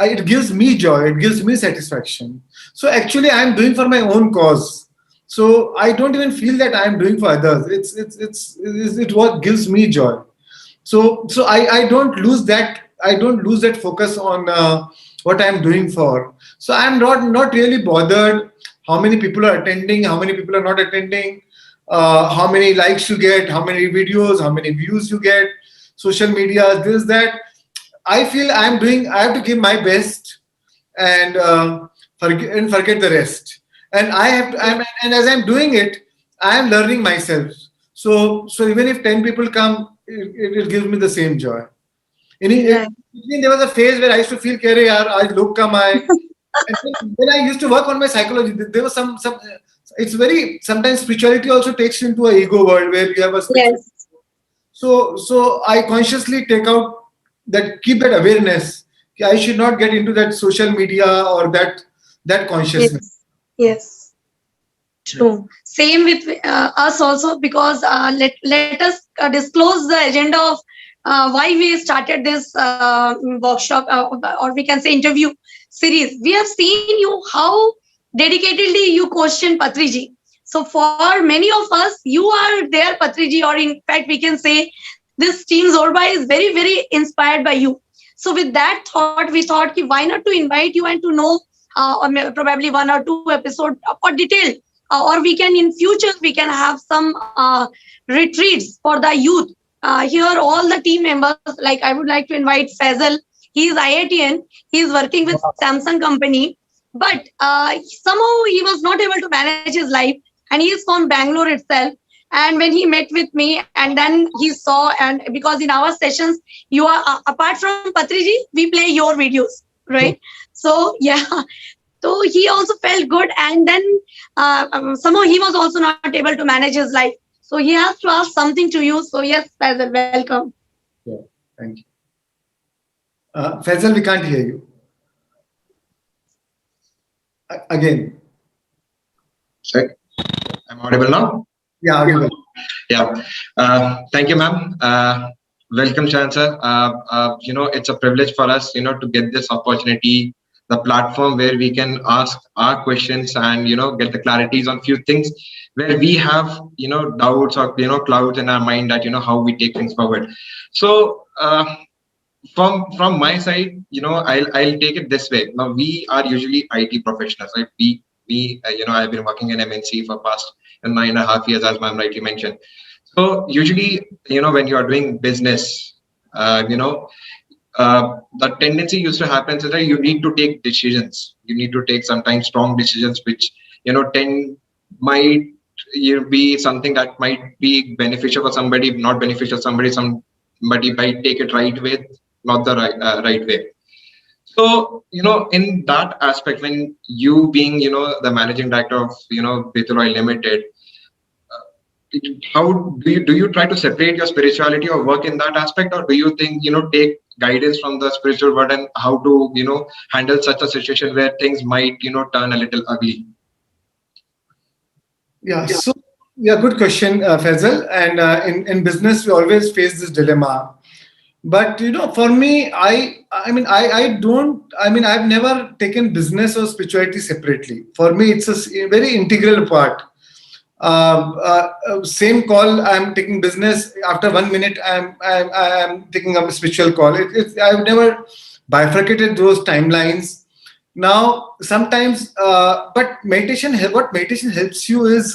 Speaker 5: it gives me joy. It gives me satisfaction. So actually, I'm doing for my own cause. So I don't even feel that I'm doing for others. It's what gives me joy. So I don't lose that. I don't lose that focus on what I'm doing for. So I'm not really bothered how many people are attending, how many people are not attending, how many likes you get, how many videos, how many views you get, social media, this, that. I feel I have to give my best and forget the rest. And and as I'm doing it, I am learning myself. So even if 10 people come, it gives me the same joy. There was a phase where I used to feel, "Kare yaar, aaj log kam aaye." And then I used to work on my psychology. There was some. It's very, sometimes spirituality also takes you into an ego world where you have a.
Speaker 3: Yes.
Speaker 5: So I consciously keep that awareness. I should not get into that social media or that consciousness.
Speaker 3: Yes. True. Same with us also, because let us disclose the agenda of why we started this workshop, or we can say interview series. We have seen you how dedicatedly you question Patriji. So for many of us, you are there, Patriji, or in fact, we can say this team Zorba is very, very inspired by you. So with that thought, we thought, why not to invite you and to know probably 1 or 2 episodes for detail. Or we can, in future, we can have some retreats for the youth. Here, all the team members, like I would like to invite Faisal. He is IITian. He is working with Samsung company. But somehow he was not able to manage his life. And he is from Bangalore itself. And when he met with me, and then he saw, and because in our sessions, you are, apart from Patriji, we play your videos, right? So, yeah. So he also felt good, and then somehow he was also not able to manage his life. So he has to ask something to you. So yes, Faisal, welcome.
Speaker 5: Yeah, thank you. Faisal, we can't hear you. Again.
Speaker 7: Check. I'm audible now?
Speaker 5: Yeah, audible.
Speaker 7: Yeah. Thank you, ma'am. Welcome, Shahan sir. It's a privilege for us, to get this opportunity, the platform where we can ask our questions and get the clarities on few things where we have doubts or clouds in our mind that how we take things forward. So from my side, I'll take it this way. Now we are usually IT professionals, right? I've been working in MNC for past 9.5 years, as ma'am rightly mentioned. So usually when you are doing business, the tendency used to happen is that you need to take decisions. You need to take sometimes strong decisions, which might be something that might be beneficial for somebody, not beneficial for somebody. Somebody might take it right way, not the right way. So in that aspect, when you being the managing director of Betul Oil Limited, how do you try to separate your spirituality or work in that aspect, or do you think take guidance from the spiritual world and how to handle such a situation where things might turn a little ugly?
Speaker 5: Yeah. So yeah, good question, Faisal. And in business, we always face this dilemma. But for me, I've never taken business or spirituality separately. For me, it's a very integral part. Same call, I'm taking business. After 1 minute, I'm taking a spiritual call. I've never bifurcated those timelines. Now sometimes, but what meditation helps you is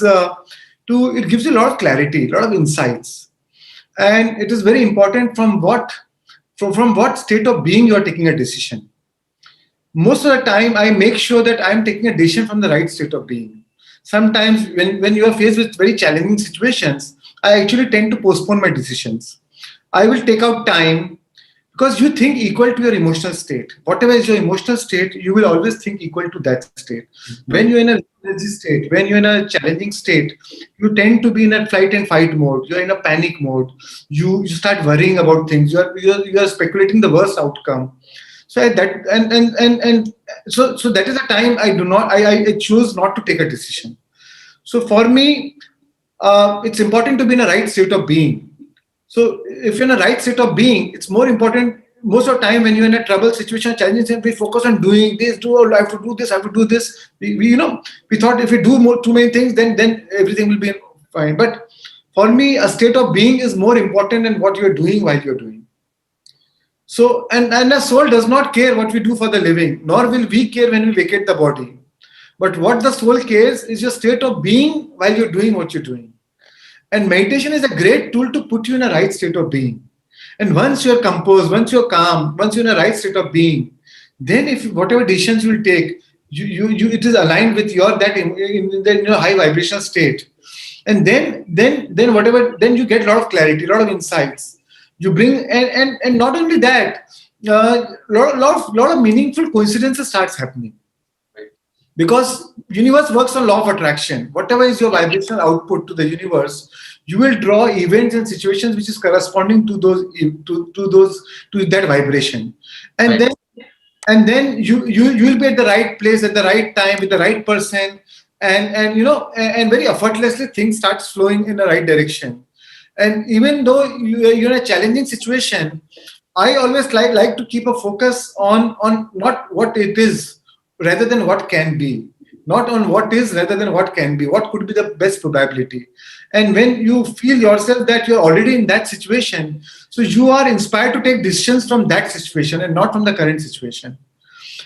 Speaker 5: to it gives you a lot of clarity, a lot of insights, and it is very important from what state of being you are taking a decision. Most of the time I make sure that I'm taking a decision from the right state of being. Sometimes when you are faced with very challenging situations, I actually tend to postpone my decisions. I will take out time because you think equal to your emotional state. Whatever is your emotional state, you will always think equal to that state. When you're in a lethargy state, when you're in a challenging state, you tend to be in a flight and fight mode. You're in a panic mode. You start worrying about things. You are speculating the worst outcome. So that and so that is a time I do not I choose not to take a decision. So for me, it's important to be in a right state of being. So if you're in a right state of being, it's more important. Most of the time, when you're in a trouble situation, challenging, we focus on doing this. I have to do this. I have to do this. We thought if we do too many things, then everything will be fine. But for me, a state of being is more important than what you're doing while you're doing. So, and the soul does not care what we do for the living, nor will we care when we vacate the body. But what the soul cares is your state of being while you're doing what you're doing. And meditation is a great tool to put you in a right state of being. And once you're composed, once you're calm, once you're in a right state of being, then if whatever decisions you will take, it is aligned with your high vibrational state. And then whatever, then you get a lot of clarity, a lot of insights. You bring and not only that, lot of meaningful coincidences starts happening. Because universe works on law of attraction. Whatever is your vibrational output to the universe, you will draw events and situations which is corresponding to those to that vibration. And
Speaker 7: Right.
Speaker 5: then you will be at the right place at the right time with the right person, and very effortlessly things starts flowing in the right direction. And even though you're in a challenging situation, I always like to keep a focus on not what it is rather than what can be. Not on what is rather than what can be. What could be the best probability? And when you feel yourself that you're already in that situation, so you are inspired to take decisions from that situation and not from the current situation.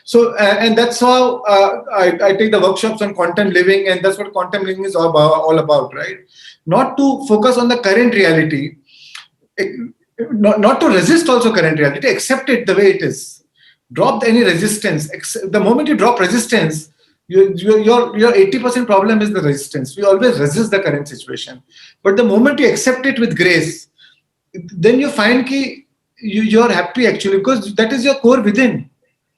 Speaker 5: So, and that's how I take the workshops on quantum living, and that's what quantum living is all about, right? Not to focus on the current reality, not to resist also current reality, accept it the way it is. Drop any resistance. The moment you drop resistance, your 80% problem is the resistance. We always resist the current situation. But the moment you accept it with grace, then you find that you're happy actually, because that is your core within.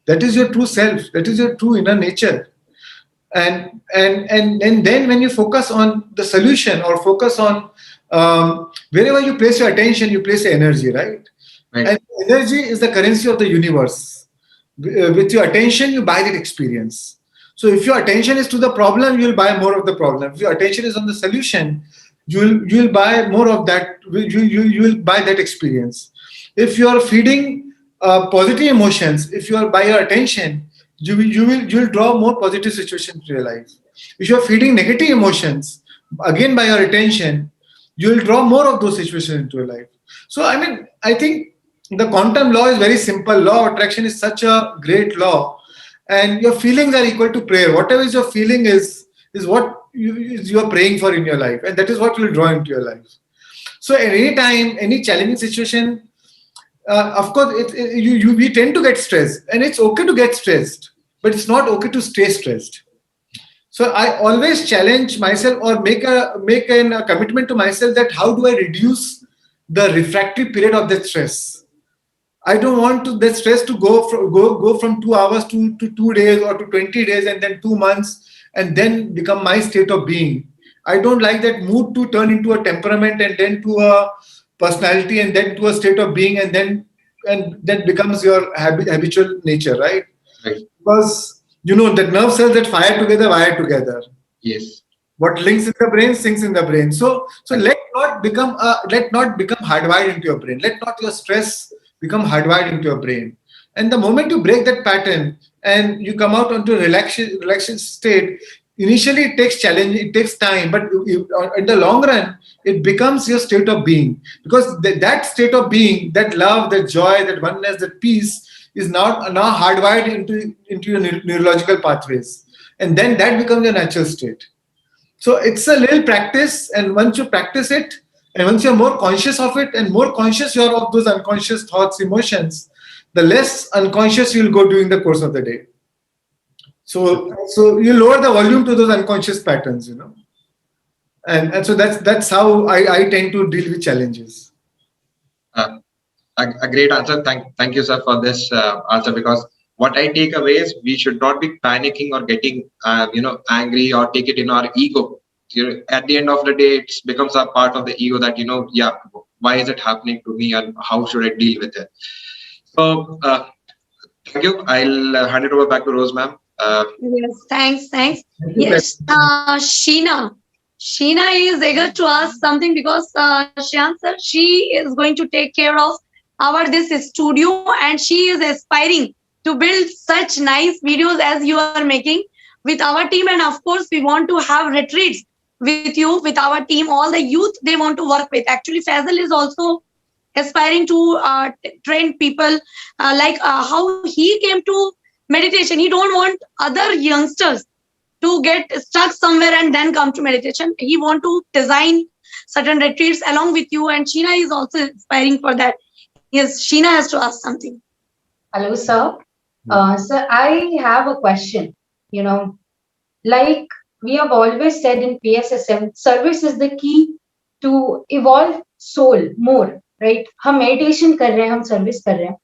Speaker 5: That is your true self. That is your true inner nature. And then when you focus on the solution or focus on wherever you place your attention, you place your energy, right? And energy is the currency of the universe. With your attention, you buy that experience. So if your attention is to the problem, you'll buy more of the problem. If your attention is on the solution, you'll buy more of that. You'll buy that experience. If you are feeding positive emotions, if you are by your attention, you'll draw more positive situations to your life. If you are feeding negative emotions, again by your attention, you'll draw more of those situations into your life. So I think the quantum law is very simple. Law of attraction is such a great law, and your feelings are equal to prayer. Whatever is your feeling is what you are praying for in your life, and that is what will draw into your life. So at any time, any challenging situation, of course, we tend to get stressed, and it's okay to get stressed, but it's not okay to stay stressed. So I always challenge myself or make a commitment to myself that how do I reduce the refractory period of that stress. I don't want that stress to go from 2 hours to 2 days or to 20 days and then 2 months and then become my state of being. I don't like that mood to turn into a temperament and then to a personality and then to a state of being and that becomes your habitual nature, right?
Speaker 7: Right.
Speaker 5: Because that nerve cells that fire together.
Speaker 7: Yes.
Speaker 5: What links in the brain sinks in the brain. So let not become hardwired into your brain. Let not your stress become hardwired into your brain. And the moment you break that pattern and you come out onto a relaxation state, initially it takes challenge, it takes time, but in the long run, it becomes your state of being. Because that state of being, that love, that joy, that oneness, that peace is now hardwired into your neurological pathways. And then that becomes your natural state. So it's a little practice, and once you practice it, and once you're more conscious of it, and more conscious you're of those unconscious thoughts, emotions, the less unconscious you'll go during the course of the day. So you lower the volume to those unconscious patterns, and so that's how I tend to deal with challenges.
Speaker 7: A great answer. Thank you, sir, for this answer, because what I take away is we should not be panicking or getting angry or take it in our ego. At the end of the day, it becomes a part of the ego that why is it happening to me and how should I deal with it? So thank you. I'll hand it over back to Rose, ma'am.
Speaker 3: Yes, thanks. Yes, Sheena is eager to ask something because Shyam sir, she is going to take care of this studio, and she is aspiring to build such nice videos as you are making with our team. And of course, we want to have retreats with you, with our team, all the youth they want to work with. Actually, Faisal is also aspiring to train people like how he came to meditation. He don't want other youngsters to get stuck somewhere and then come to meditation. He want to design certain retreats along with you, and Sheena is also inspiring for that. Yes, Sheena has to ask something.
Speaker 2: Hello, sir. Sir, I have a question. Like we have always said in PSSM, service is the key to evolve soul more, right? हम meditation कर रहे हैं, हम service कर रहे हैं.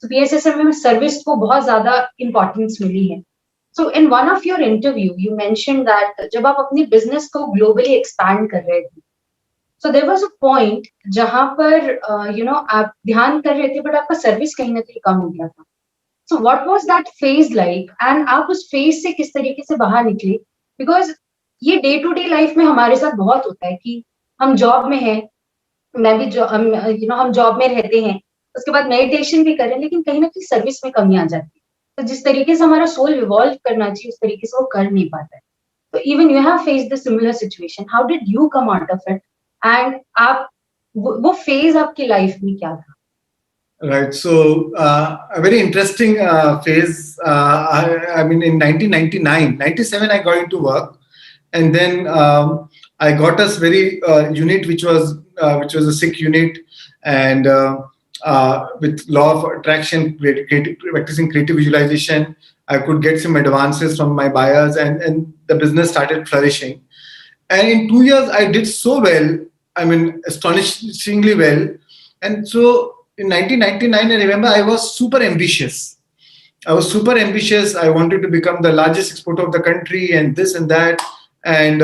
Speaker 2: So PSSM में service को बहुत ज़्यादा importance मिली है. So in one of your interview, you mentioned that जब आप अपनी business को globally expand कर रहे थे, so there was a point जहाँ पर आप ध्यान कर रहे थे, but आपका service कहीं ना कहीं कम हो गया था. So what was that phase like? And आप उस phase से किस तरीके से बाहर निकले? Because ये day to day life में हमारे साथ बहुत होता है कि हम job में हैं, मैं भी हम job में रहते हैं, उसके बाद meditation भी करें, लेकिन कहीं ना कहीं service में कमी आ जाती है. तो जिस तरीके से हमारा soul evolve करना चाहिए, उस तरीके से वो कर नहीं पाता है. So even you have faced the similar situation. How did you come out of it? And आप वो phase आपकी life में क्या था?
Speaker 5: Right. So a very interesting phase. I mean, in 1999, 97, I got into work, and then I got us very unit which was a sick unit, and with law of attraction, practicing creative visualization, I could get some advances from my buyers, and the business started flourishing. And in 2 years, I did so well. I mean, astonishingly well. And so in 1999, I remember I was super ambitious. I wanted to become the largest exporter of the country and this and that. And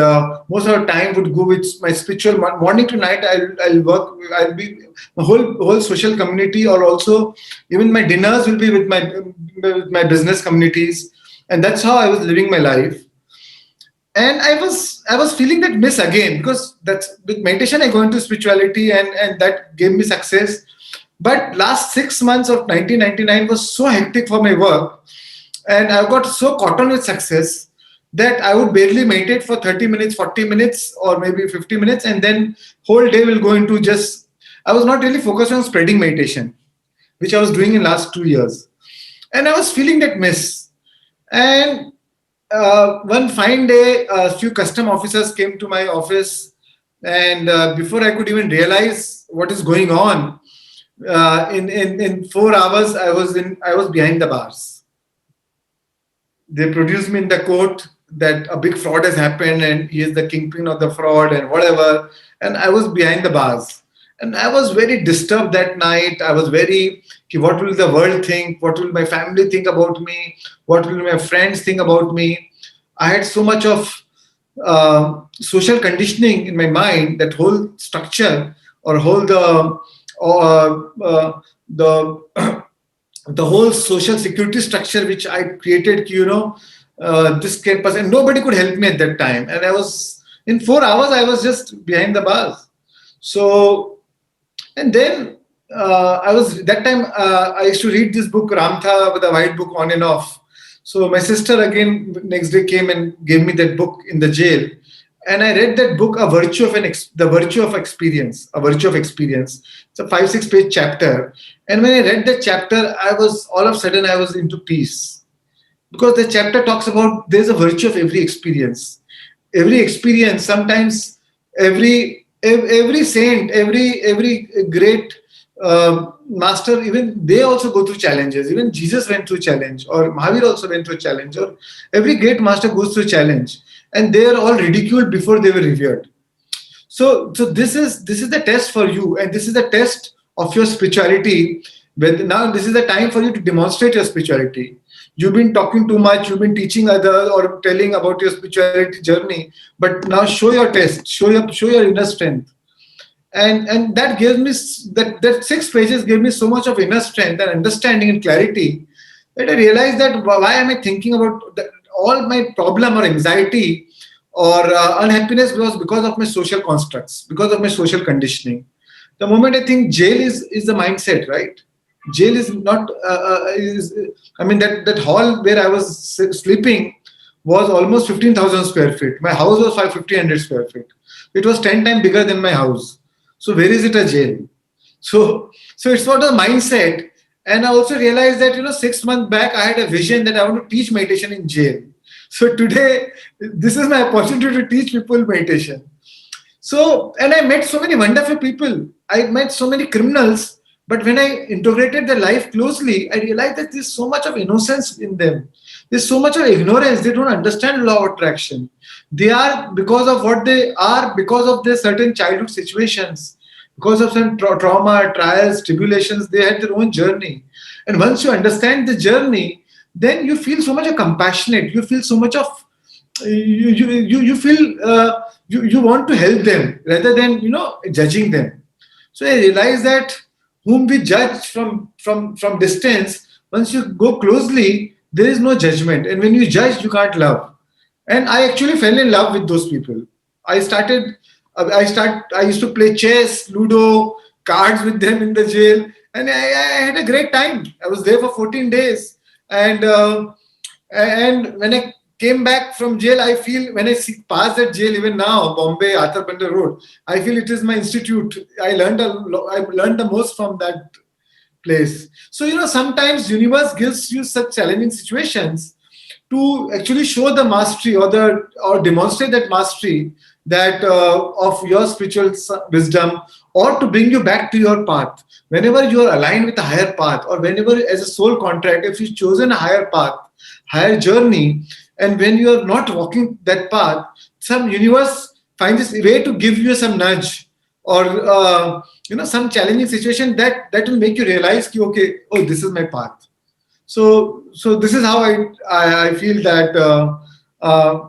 Speaker 5: most of the time would go with my spiritual morning to night. I'll work. I'll be my whole social community, or also even my dinners will be with my business communities. And that's how I was living my life. And I was feeling that miss again, because that's with meditation I go into spirituality, and that gave me success. But last 6 months of 1999 was so hectic for my work, and I got so caught on with success that I would barely meditate for 30 minutes, 40 minutes, or maybe 50 minutes, and then whole day will go into I was not really focused on spreading meditation, which I was doing in last 2 years. And I was feeling that miss. And one fine day, a few custom officers came to my office, and before I could even realize what is going on, in 4 hours I was behind the bars. They produced me in the court that a big fraud has happened and he is the kingpin of the fraud and whatever, and I was behind the bars. And I was very disturbed that night. I was very, what will the world think? What will my family think about me? What will my friends think about me? I had so much of social conditioning in my mind, that whole structure, or whole the whole social security structure which I created, this person, nobody could help me at that time. And I was In 4 hours, I was just behind the bars. So, and then I was that time I used to read this book Ramtha with a white book on and off. So my sister again next day came and gave me that book in the jail, and I read that book, The Virtue of Experience, A Virtue of Experience. It's a 5-6 page chapter, and when I read that chapter, I was all of a sudden I was into peace, because the chapter talks about there's a virtue of every experience. Every experience, sometimes every saint, every great master, even they also go through challenges. Even Jesus went through challenge, or Mahavir also went through challenge, or every great master goes through challenge, and they are all ridiculed before they were revered. So this is the test for you, and this is the test of your spirituality. When now this is the time for you to demonstrate your spirituality. You've been talking too much, you've been teaching others or telling about your spirituality journey, but now show your test, show your inner strength. And that gives me that 6 pages gave me so much of inner strength and understanding and clarity, that I realized that why am I thinking about that, all my problem or anxiety or unhappiness was because of my social constructs, because of my social conditioning. The moment I think jail is the mindset, right? Jail is not. I mean that hall where I was sleeping was almost 15,000 square feet. My house was 1,500 square feet. It was 10 times bigger than my house. So where is it a jail? So it's not a mindset. And I also realized that 6 months back I had a vision that I want to teach meditation in jail. So today this is my opportunity to teach people meditation. So, and I met so many wonderful people. I met so many criminals. But when I integrated their life closely, I realized that there's so much of innocence in them. There's so much of ignorance. They don't understand law of attraction. They are, because of what they are, because of their certain childhood situations, because of some trauma, trials, tribulations, they had their own journey. And once you understand the journey, then you feel so much of compassionate. You feel so much of, you feel, you want to help them rather than, judging them. So I realized that whom we judge from distance, once you go closely, there is no judgment. And when you judge, you can't love. And I actually fell in love with those people. I used to play chess, Ludo, cards with them in the jail. And I had a great time. I was there for 14 days. And when I came back from jail, I feel when I pass that jail, even now, Bombay, Arthur Panda Road, I feel it is my institute. I learned the most from that place. So, sometimes universe gives you such challenging situations to actually show the mastery or demonstrate that mastery that of your spiritual wisdom, or to bring you back to your path. Whenever you are aligned with a higher path, or whenever as a soul contract, if you've chosen a higher path, higher journey, and when you are not walking that path, some universe finds a way to give you some nudge or some challenging situation that will make you realize, okay, oh, this is my path. So this is how I feel that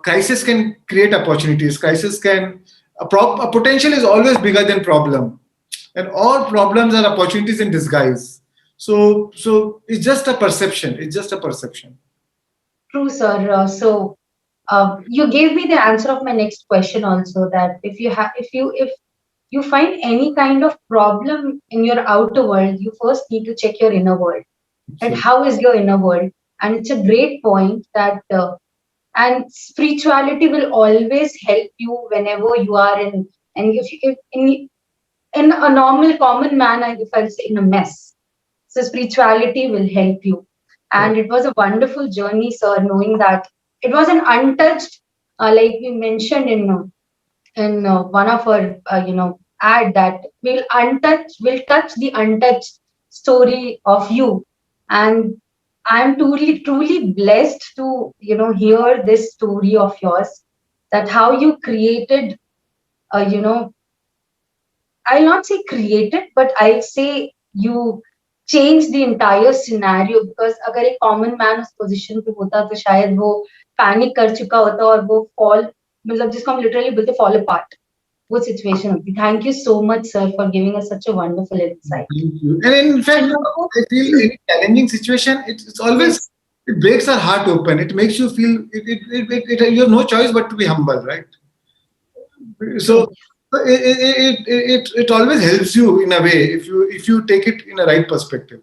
Speaker 5: crisis can create opportunities. Crisis can a potential is always bigger than problem, and all problems are opportunities in disguise. So it's just a perception. It's just a perception.
Speaker 2: True, sir. So you gave me the answer of my next question also, that if you find any kind of problem in your outer world, you first need to check your inner world. And how is your inner world? And it's a great point that and spirituality will always help you whenever you are in, and if in a normal common man, if I'll say in a mess. So spirituality will help you. And it was a wonderful journey, sir, knowing that it was an untouched, like we mentioned in one of our, ad, that we'll touch the untouched story of you. And I'm truly blessed to, hear this story of yours, that how you created, I'll not say created, but I'll say you change the entire scenario. Because अगर एक common man उस position पे होता तो शायद वो panic कर चुका होता और वो fall, मतलब जिसको हम literally बोलते fall apart, वो situation होती. Thank you so much, sir, for giving us such a wonderful insight.
Speaker 5: Thank you. And in fact, I feel in a challenging situation, it's always, it breaks our heart open. It makes you feel, you have no choice but to be humble, right? So it always helps you in a way if you take it in a right perspective.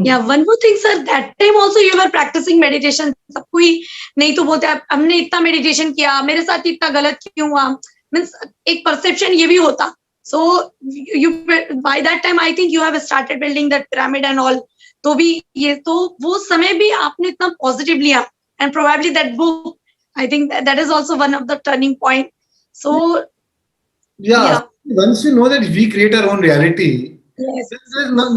Speaker 3: Yeah, one more thing, sir. That time also you were practicing meditation. सब कोई नहीं तो बोलते आप हमने इतना meditation किया, मेरे साथ इतना गलत क्यों हुआ? Means एक perception ये भी होता. So you by that time I think you have started building that pyramid and all. तो भी ये तो वो समय भी आपने इतना positive लिया, and probably that book, I think that is also one of the turning point. So
Speaker 5: Yeah. Once you know that we create our own reality,
Speaker 3: yes,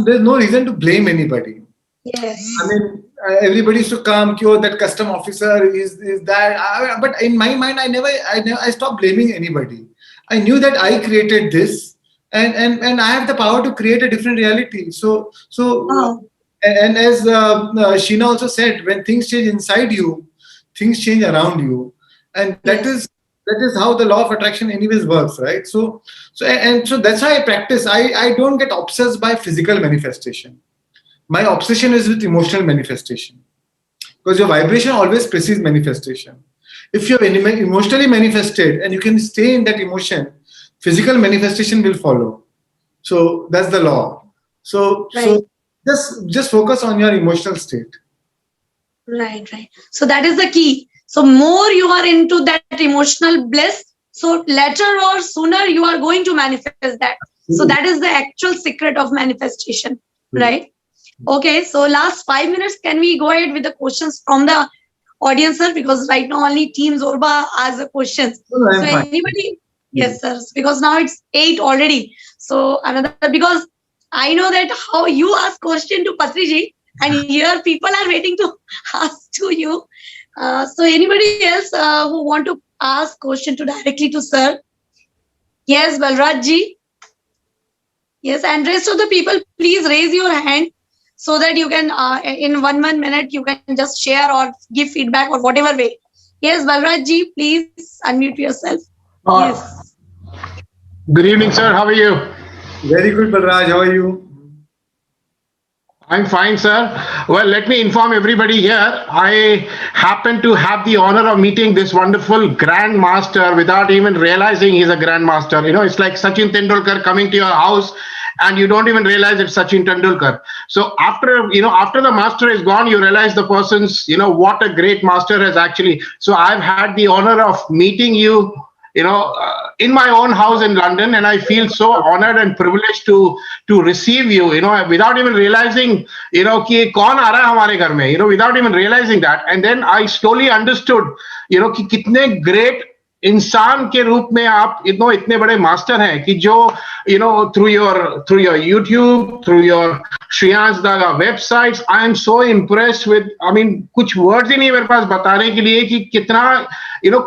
Speaker 5: there's no reason to blame anybody.
Speaker 3: yes,
Speaker 5: I mean, everybody used to come, oh, that custom officer is that. But in my mind, I stopped blaming anybody. I knew that I created this, and I have the power to create a different reality. So
Speaker 3: wow,
Speaker 5: and as Sheena also said, when things change inside you, things change around you, and that is how the law of attraction anyways works, right? So that's how I practice. I don't get obsessed by physical manifestation. My obsession is with emotional manifestation, because your vibration always precedes manifestation. If you're emotionally manifested and you can stay in that emotion, physical manifestation will follow. So that's the law. So just focus on your emotional state.
Speaker 3: right. So that is the key. So more you are into that emotional bliss, so later or sooner you are going to manifest that. So that is the actual secret of manifestation, right? Okay, so last 5 minutes, can we go ahead with the questions from the audience, sir? Because right now only Team Zorba asks the questions.
Speaker 5: No, I'm
Speaker 3: So
Speaker 5: fine.
Speaker 3: anybody? Yes, sir. Because now it's 8 already. So another, because I know that how you ask question to Patriji, and here people are waiting to ask to you. So anybody else who want to ask question to directly to sir? Yes, Balraj ji. Yes, and rest of the people, please raise your hand so that you can, in 1 minute, you can just share or give feedback or whatever way. Yes, Balraj ji, please unmute yourself. Yes.
Speaker 8: Good evening, sir. How are you?
Speaker 5: Very good, Balraj. How are you?
Speaker 8: I'm fine, sir. Well, let me inform everybody here. I happen to have the honor of meeting this wonderful grandmaster without even realizing he's a grandmaster. You know, it's like Sachin Tendulkar coming to your house and you don't even realize it's Sachin Tendulkar. So after the master is gone, you realize the person's, what a great master has actually. So I've had the honor of meeting you, in my own house in London, and I feel so honored and privileged to receive you, without even realizing, कि कौन आ रहा है हमारे घर में, without even realizing that. And then I slowly understood, कि कितने great इंसान के रूप में आप इतने बड़े मास्टर हैं कि जो through your YouTube, through your Shreyans Daga websites, I am so impressed with, कुछ words ही नहीं मेरे पास बताने के लिए कि कितना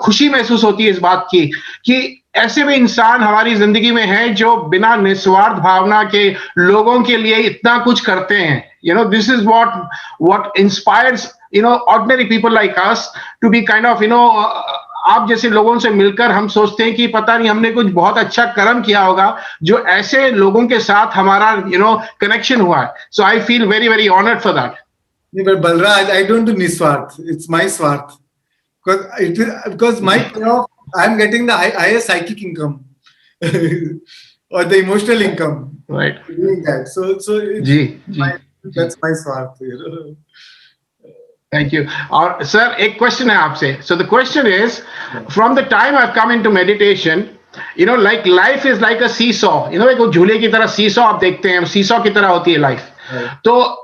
Speaker 8: खुशी महसूस होती है इस बात की कि ऐसे भी इंसान हमारी जिंदगी में हैं जो बिना निस्वार्थ भावना के लोगों के लिए इतना कुछ करते हैं. This is what inspires ordinary people like us to be kind of आप जैसे लोगों से मिलकर हम सोचते हैं कि पता नहीं हमने कुछ बहुत अच्छा कर्म किया होगा जो ऐसे लोगों के साथ हमारा कनेक्शन हुआ है. So I feel very, very honored for that.
Speaker 5: But Balraj, I don't do Niswarth. It's my Swarth. Because my payoff, I'm getting the highest psychic income or the emotional income.
Speaker 8: Right.
Speaker 5: Doing that. So that's my Swarth.
Speaker 8: Thank you. Sir, a question है आपसे. So the question is, from the time I've come into meditation, like life is like a seesaw. एक झूले की तरह seesaw आप देखते हैं, seesaw की तरह होती है life. तो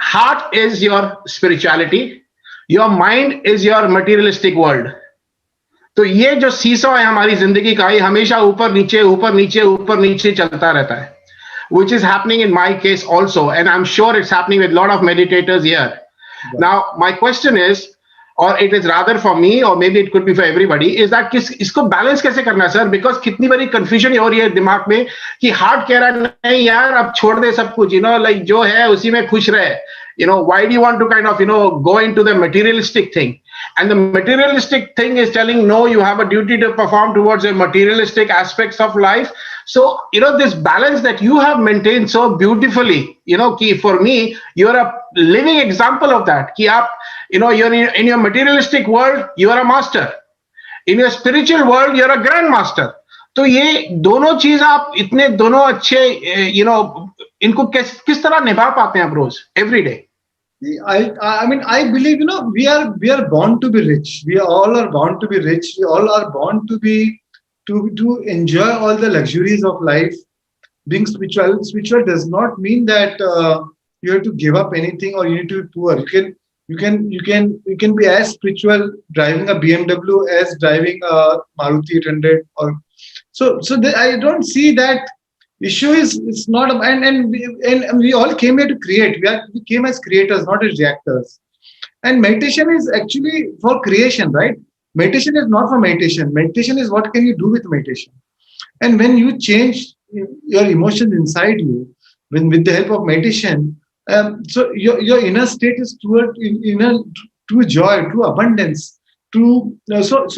Speaker 8: heart is your spirituality, your mind is your materialistic world. तो ये जो seesaw है हमारी जिंदगी का, ये हमेशा ऊपर नीचे चलता रहता है. Which is happening in my case also, and I'm sure it's happening with a lot of meditators here. Now, my question is, or it is rather for me, or maybe it could be for everybody, is that इसको balance कैसे करना है, sir? Because कितनी बड़ी confusion हो रही है दिमाग में कि heart कह रहा है नहीं यार अब छोड़ दे सब कुछ, like जो है उसी में खुश रहे. Why do you want to kind of, go into the materialistic thing? And the materialistic thing is telling, no, you have a duty to perform towards the materialistic aspects of life. So, this balance that you have maintained so beautifully, ki for me, you're a living example of that. Ki aap, you're in your materialistic world, you are a master. in your spiritual world you're a grandmaster. तो ये दोनों चीज आप इतने दोनों अच्छे इनको किस तरह निभा पाते हैं आप रोज every day?
Speaker 5: I mean, I believe, we are born to be rich. We all are born to be rich. We all are born to enjoy all the luxuries of life. Being spiritual does not mean that you have to give up anything or you need to be poor. You can be as spiritual driving a BMW as driving a Maruti 800. Or I don't see that issue it's not, and we all came here to create. We came as creators, not as reactors. And meditation is actually for creation, right? Meditation is not for meditation. Meditation is what can you do with meditation. And when you change your emotions inside you, with the help of meditation, so your inner state is true joy, true abundance, so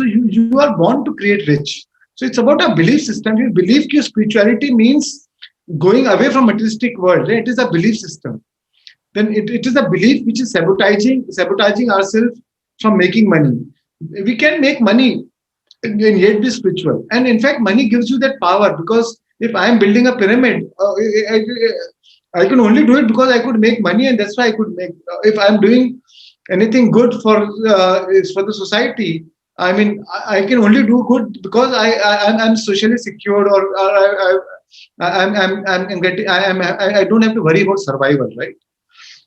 Speaker 5: you are born to create rich. So it's about a belief system. You believe that spirituality means going away from materialistic world. Right? It is a belief system. Then it is a belief which is sabotaging ourselves from making money. We can make money and yet be spiritual. And in fact, money gives you that power, because if I am building a pyramid, I can only do it because I could make money, and that's why I could make. If I am doing anything good for the society, I mean, I can only do good because I'm socially secured, or I don't have to worry about survival, right?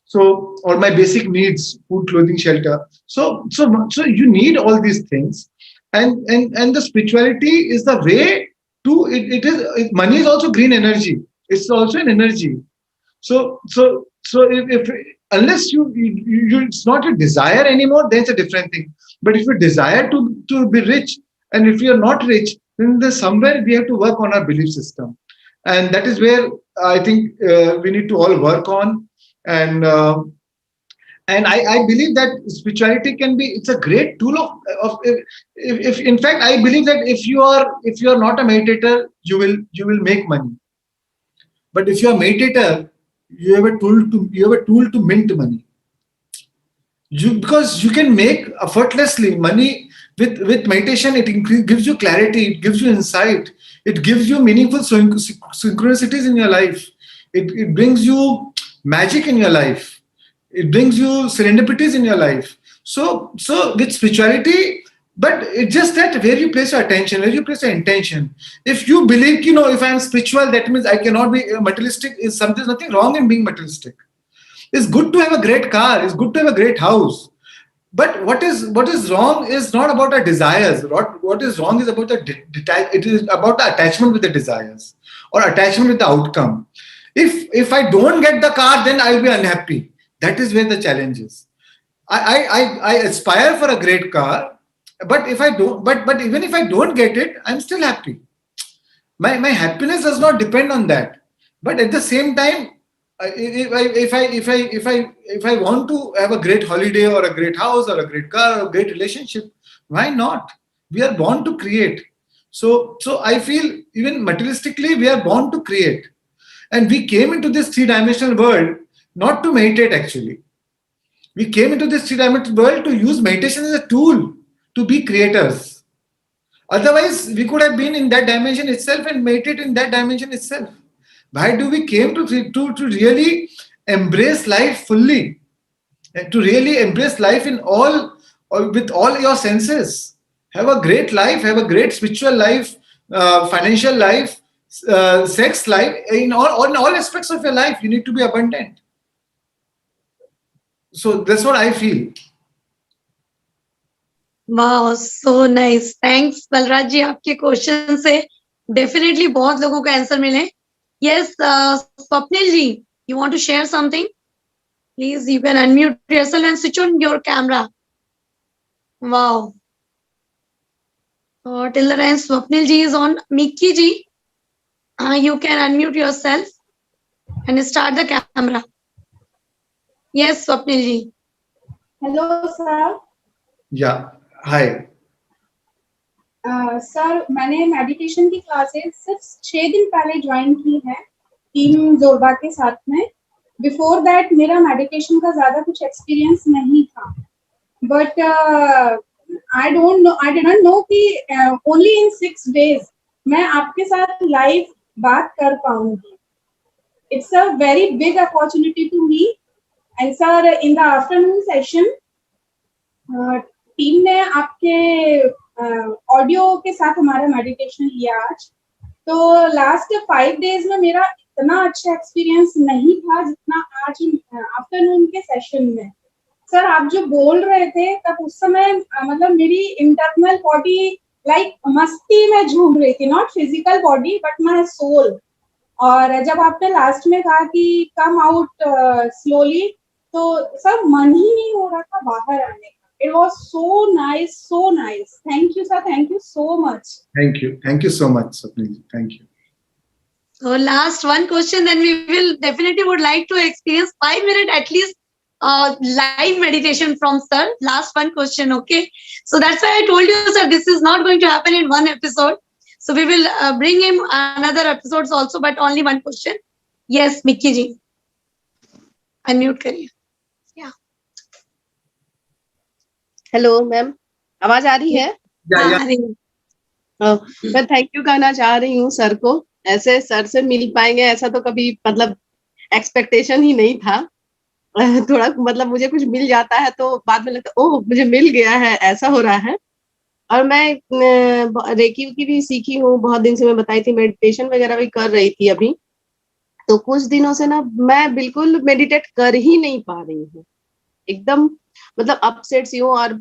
Speaker 5: So, or my basic needs, food, clothing, shelter. So you need all these things, and the spirituality is the way to it. Money is also green energy. It's also an energy. So if unless you it's not a desire anymore, then it's a different thing. But if you desire to be rich, and if you're not rich, then there's somewhere we have to work on our belief system, and that is where I think we need to all work on. And I believe that spirituality it's a great tool of if in fact I believe that if you are not a meditator, you will make money. But if you are a meditator, you have a tool to mint money. Because you can make effortlessly money with meditation. It gives you clarity, it gives you insight, it gives you meaningful synchronicities in your life. It brings you magic in your life. It brings you serendipities in your life. So with spirituality, but it's just that where you place your attention, where you place your intention. If you believe, if I am spiritual, that means I cannot be materialistic. There's nothing wrong in being materialistic. It's good to have a great car. It's good to have a great house. But what is wrong is not about our desires. What is wrong is about it is about the attachment with the desires, or attachment with the outcome. If I don't get the car, then I'll be unhappy. That is where the challenge is. I aspire for a great car, but if I don't, but even if I don't get it, I'm still happy. My happiness does not depend on that. But at the same time, if I want to have a great holiday, or a great house, or a great car, or a great relationship, why not? We are born to create. So I feel even materialistically we are born to create, and we came into this three-dimensional world not to meditate. Actually, we came into this three-dimensional world to use meditation as a tool to be creators. Otherwise, we could have been in that dimension itself and meditate in that dimension itself. Why do we came to really embrace life fully, and to really embrace life in with all your senses? Have a great life, have a great spiritual life, financial life, sex life. In all aspects of your life, you need to be abundant. So that's what I feel.
Speaker 3: वाह, so nice. Thanks Balraj ji. आपके question से definitely बहुत लोगों को answer मिले. Yes, Swapnil ji, you want to share something? Please, you can unmute yourself and switch on your camera. Wow. Till the time Swapnil ji is on, Miki ji, you can unmute yourself and start the camera. Yes, Swapnil ji.
Speaker 9: Hello, sir.
Speaker 5: Yeah. Hi.
Speaker 9: Sir, मैंने meditation की classes सिर्फ 6 दिन पहले join की है team जोरबा के साथ में. बिफोर दैट मेरा मेडिटेशन का ज्यादा कुछ एक्सपीरियंस नहीं था. बट I didn't know कि only in 6 days मैं आपके साथ live बात कर पाऊंगी. It's a very big opportunity to me. And sir, in the afternoon session, team ने आपके ऑडियो के साथ हमारा मेडिटेशन लिया आज. तो लास्ट 5 डेज में मेरा इतना अच्छा एक्सपीरियंस नहीं था जितना आज आफ्टरनून के सेशन में. सर, आप जो बोल रहे थे तब उस समय मतलब मेरी इंटरनल बॉडी लाइक मस्ती में झूम रही थी, not physical body but my soul. और जब आपने लास्ट में कहा कि कम आउट स्लोली, तो सर मन ही नहीं हो रहा था बाहर आने का. It was so nice, so nice. Thank you, sir. Thank you so much.
Speaker 5: Thank you so much, Sapni. Thank you.
Speaker 3: So last one question, then we will definitely would like to experience 5 minutes at least live meditation from sir. Last one question, okay? So that's why I told you, sir, this is not going to happen in one episode. So we will bring him another episodes also, but only one question. Yes, Mickey ji. Unmute करिए.
Speaker 10: Hello ma'am, आवाज आ रही है? मैं thank you कहना चाह रही हूँ sir को. ऐसे सर से मिल पाएंगे ऐसा तो कभी मतलब एक्सपेक्टेशन ही नहीं था. थोड़ा मतलब मुझे कुछ मिल जाता है तो बाद में लगता है ओह मुझे मिल गया है, ऐसा हो रहा है. और मैं रेकी की भी सीखी हूँ, बहुत दिन से मैं बताई थी, मेडिटेशन वगैरह भी कर रही थी अभी. तो कुछ दिनों से ना मैं बिल्कुल मेडिटेट कर ही नहीं पा रही हूँ, एकदम मतलब अपसेट सी हूँ. और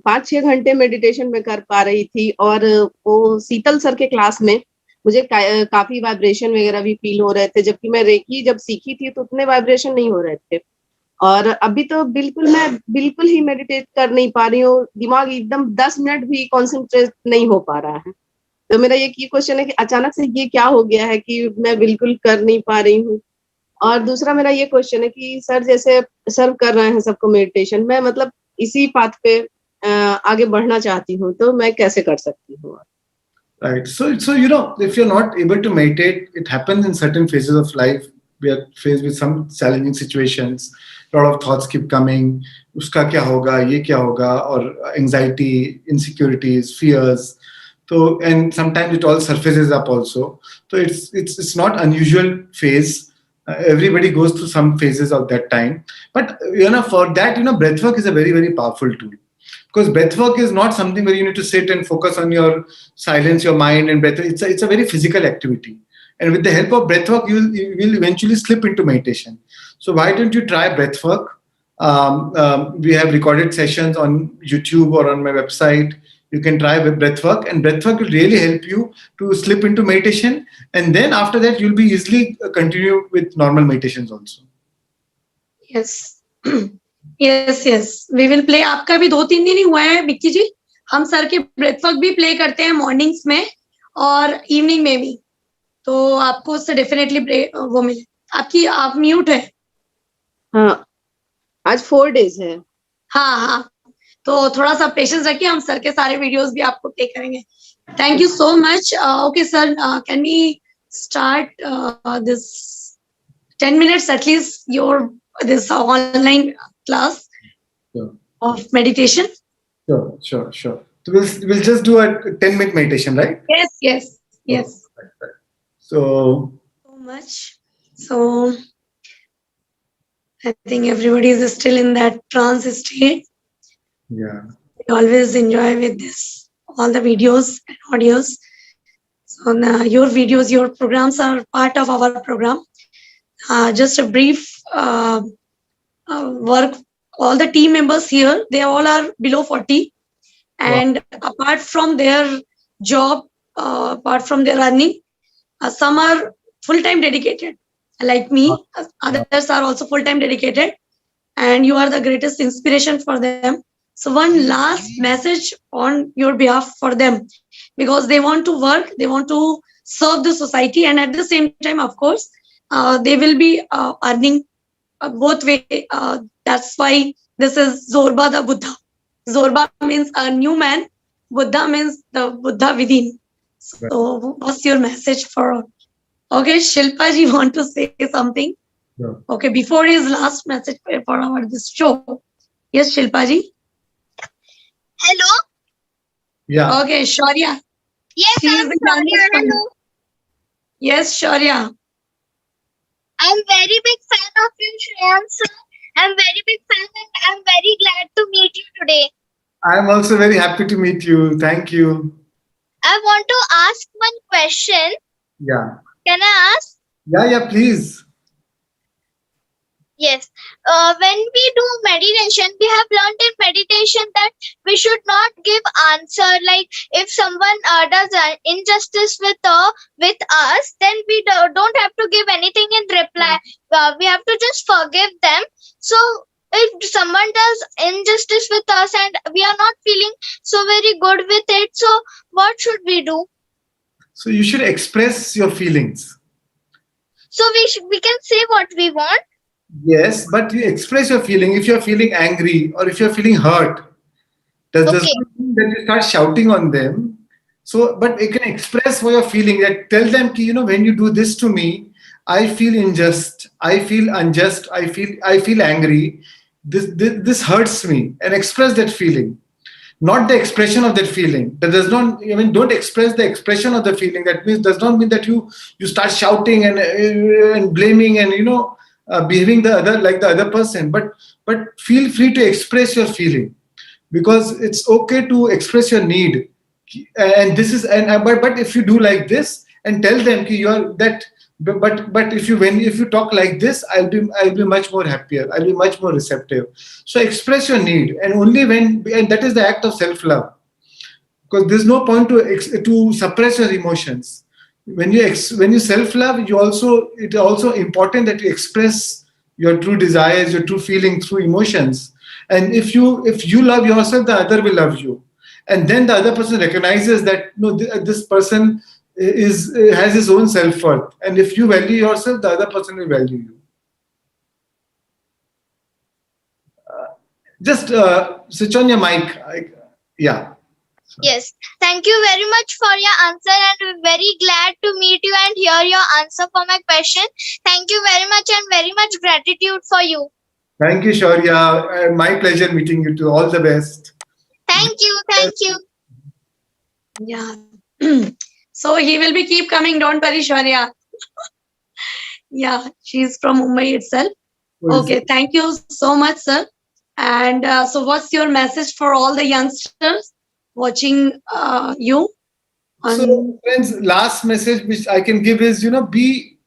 Speaker 10: 5-6 घंटे मेडिटेशन में कर पा रही थी. और वो शीतल सर के क्लास में मुझे काफी वाइब्रेशन वगैरह भी फील हो रहे थे, जबकि मैं रेकी जब सीखी थी तो उतने वाइब्रेशन नहीं हो रहे थे. और अभी तो मैं बिल्कुल ही मेडिटेट कर नहीं पा रही हूँ. दिमाग एकदम 10 मिनट भी कॉन्सेंट्रेट नहीं हो पा रहा है. तो मेरा ये क्वेश्चन है कि अचानक से ये क्या हो गया है कि मैं बिल्कुल कर नहीं पा रही हूँ. और दूसरा मेरा ये क्वेश्चन है कि सर जैसे सर्व कर रहे हैं सबको मेडिटेशन, मैं मतलब इसी पाथ पे आगे बढ़ना चाहती हूँ, तो मैं कैसे कर सकती हूँ?
Speaker 5: Right. So if you're not able to meditate, it happens in certain phases of life. We are faced with some challenging situations. A lot of thoughts keep coming. Uska kya hoga? Ye kya hoga? Or anxiety, insecurities, fears. So and sometimes it all surfaces up also. So it's not unusual phase. Everybody goes through some phases of that time. But for that, breathwork is a very, very powerful tool. Because breathwork is not something where you need to sit and focus on silence your mind and breath. It's a very physical activity. And with the help of breathwork, you will eventually slip into meditation. So why don't you try breathwork? We have recorded sessions on YouTube or on my website. You can try with breathwork, and breathwork will really help you to slip into meditation. And then after that, you'll be easily continue with normal meditations also.
Speaker 3: Yes. yes. We will play. आपका भी 2-3 दिन ही हुआ है Mickey जी. हम sir के ब्रेथवर्क भी play करते हैं मॉर्निंग्स में और इवनिंग में भी. तो आपको उससे डेफिनेटली वो मिले. आप म्यूट है.
Speaker 10: हाँ, आज 4 डेज है.
Speaker 3: हाँ. तो थोड़ा सा पेशेंस रखिए, हम सर के सारे वीडियोस भी आपको प्ले करेंगे. Thank you so much. Okay sir, can we start this 10 minutes at least this online class of meditation?
Speaker 5: Sure. So we'll just do a 10-minute meditation, right?
Speaker 3: Yes.
Speaker 5: Right. So
Speaker 3: much. So I think everybody is still in that trance state.
Speaker 5: Yeah.
Speaker 3: We always enjoy with this, all the videos and audios. So your videos, your programs are part of our program. Just a brief work. All the team members here, they all are below 40. And apart from their job, apart from their earning, some are full-time dedicated. Like me, others are also full-time dedicated. And you are the greatest inspiration for them. So one last message on your behalf for them, because they want to work, they want to serve the society, and at the same time, of course, they will be earning both way. That's why this is Zorba the Buddha. Zorba means a new man. Buddha means the Buddha within. So what's your message for? Okay, Shilpa ji want to say something.
Speaker 5: Yeah.
Speaker 3: Okay, before his last message for our this show. Yes, Shilpa ji.
Speaker 11: Hello,
Speaker 5: Yeah.
Speaker 3: Okay, Shaurya.
Speaker 11: Yes,
Speaker 3: She is
Speaker 11: I'm
Speaker 3: the
Speaker 11: Shaurya.
Speaker 3: youngest one.
Speaker 11: Hello.
Speaker 3: Yes, Shaurya.
Speaker 11: I'm very big fan of you, Shreyan sir. I'm very big fan and I'm very glad to meet you today.
Speaker 5: I'm also very happy to meet you. Thank you.
Speaker 11: I want to ask one question.
Speaker 5: Yeah.
Speaker 11: Can I ask?
Speaker 5: Yeah, please.
Speaker 11: Yes. When we do meditation, we have learned in meditation that we should not give answer. Like if someone does an injustice with us, then we don't have to give anything in reply. We have to just forgive them. So if someone does injustice with us and we are not feeling so very good with it, so what should we do?
Speaker 5: So you should express your feelings.
Speaker 11: So we can say what we want.
Speaker 5: Yes, but you express your feeling. If you're feeling angry or if you're feeling hurt, does
Speaker 11: Okay.
Speaker 5: not mean that you start shouting on them. So, but you can express what you're feeling. That tell them, ki, when you do this to me, I feel unjust. I feel unjust. I feel angry. This hurts me, and express that feeling. Not the expression of that feeling. That does not. Don't express the expression of the feeling. That means does not mean that you start shouting and blaming and behaving the other person. But feel free to express your feeling, because it's okay to express your need. And this is but if you do like this and tell them ki you're that. But if you talk like this, I'll be much more happier. I'll be much more receptive. So express your need, and only and that is the act of self-love. Because there's no point to suppress your emotions. When you self-love, it's also important that you express your true desires, your true feelings through emotions. And if you love yourself, the other will love you, and then the other person recognizes that no, this person has his own self-worth, and if you value yourself, the other person will value you. Just switch on your mic. Yeah.
Speaker 11: Yes. Thank you very much for your answer, and we're very glad to meet you and hear your answer for my question. Thank you very much and very much gratitude for you.
Speaker 5: Thank you, Shaurya. My pleasure meeting you too. All the best.
Speaker 11: Thank you. Thank you.
Speaker 3: Yeah. So he will be keep coming. Don't worry, Shaurya. Yeah, she's from Mumbai itself. Okay, thank you so much, sir. And so what's your message for all the youngsters watching you?
Speaker 5: So, friends, last message which I can give is, be,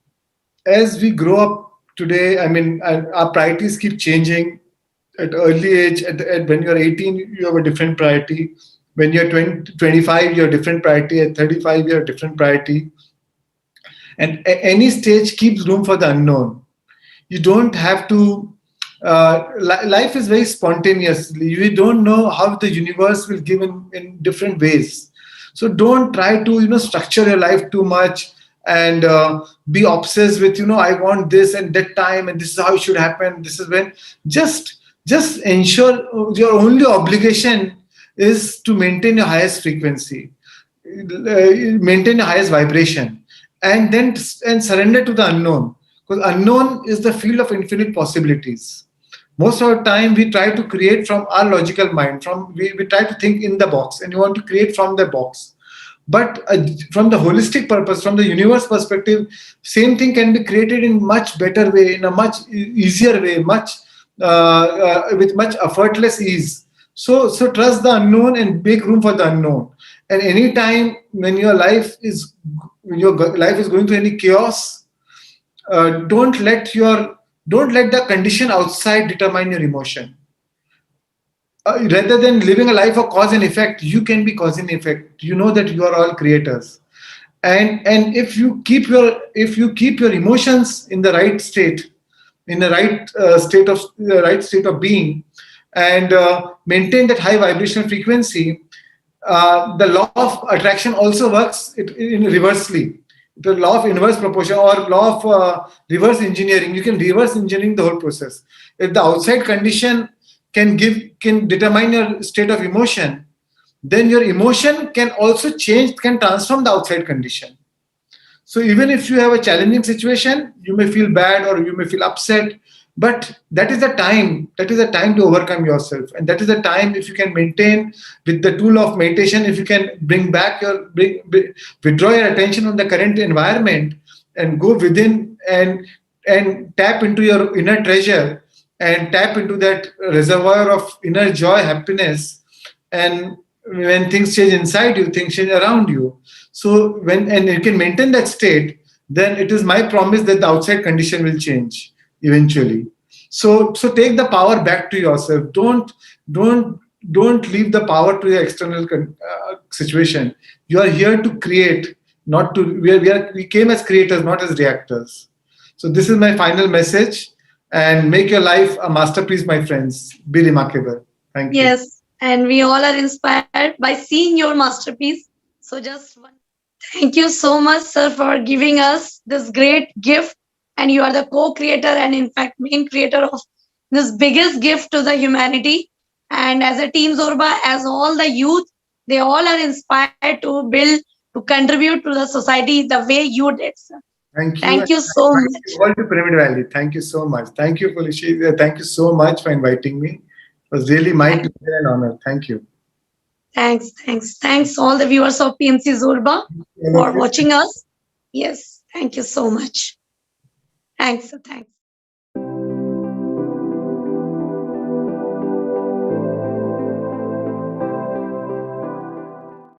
Speaker 5: as we grow up today, our priorities keep changing. At early age, when you're 18, you have a different priority. When you're 25, you have a different priority. At 35, you have a different priority. And at any stage keeps room for the unknown. You don't have to, life is very spontaneous. You don't know how the universe will give in different ways. So don't try to, structure your life too much and be obsessed with, I want this and that time and this is how it should happen. This is when, just ensure your only obligation is to maintain your highest frequency, maintain your highest vibration, and then surrender to the unknown. Because unknown is the field of infinite possibilities. Most of the time, we try to create from our logical mind. We try to think in the box, and you want to create from the box. But from the holistic purpose, from the universe perspective, same thing can be created in much better way, in a much easier way, with much effortless ease. So trust the unknown and make room for the unknown. And anytime when your life is going through any chaos, don't let the condition outside determine your emotion. Rather than living a life of cause and effect, you can be cause and effect. You know that you are all creators, and if you keep your emotions in the right state, in the right state of being, and maintain that high vibrational frequency, the law of attraction also works in reversely. The law of inverse proportion or law of reverse engineering. You can reverse engineering the whole process. If the outside condition can determine your state of emotion, then your emotion can also can transform the outside condition. So even if you have a challenging situation, you may feel bad or you may feel upset, But that is the time to overcome yourself, and that is the time, if you can maintain with the tool of meditation, if you can withdraw your attention on the current environment and go within and tap into your inner treasure and tap into that reservoir of inner joy, happiness, and when things change inside you, things change around you. So and you can maintain that state, then it is my promise that the outside condition will change eventually. So take the power back to yourself. Don't leave the power to the external situation. You are here to create, not to. We came as creators, not as reactors. So this is my final message. And make your life a masterpiece, my friends. Be remarkable. Thank you.
Speaker 3: Yes, and we all are inspired by seeing your masterpiece. So just one. Thank you so much, sir, for giving us this great gift. And you are the co-creator and in fact main creator of this biggest gift to the humanity. And as a Team Zorba, as all the youth, they all are inspired to build, to contribute to the society the way you did, sir.
Speaker 5: Thank you.
Speaker 3: Thank you so much.
Speaker 5: All to Pyramid Valley. Thank you so much. Thank you, Felicia. Thank you so much for inviting me. It was really my pleasure and honor. Thank you.
Speaker 3: Thanks all the viewers of PMC Zorba for watching us. Yes, thank you so much. Thanks.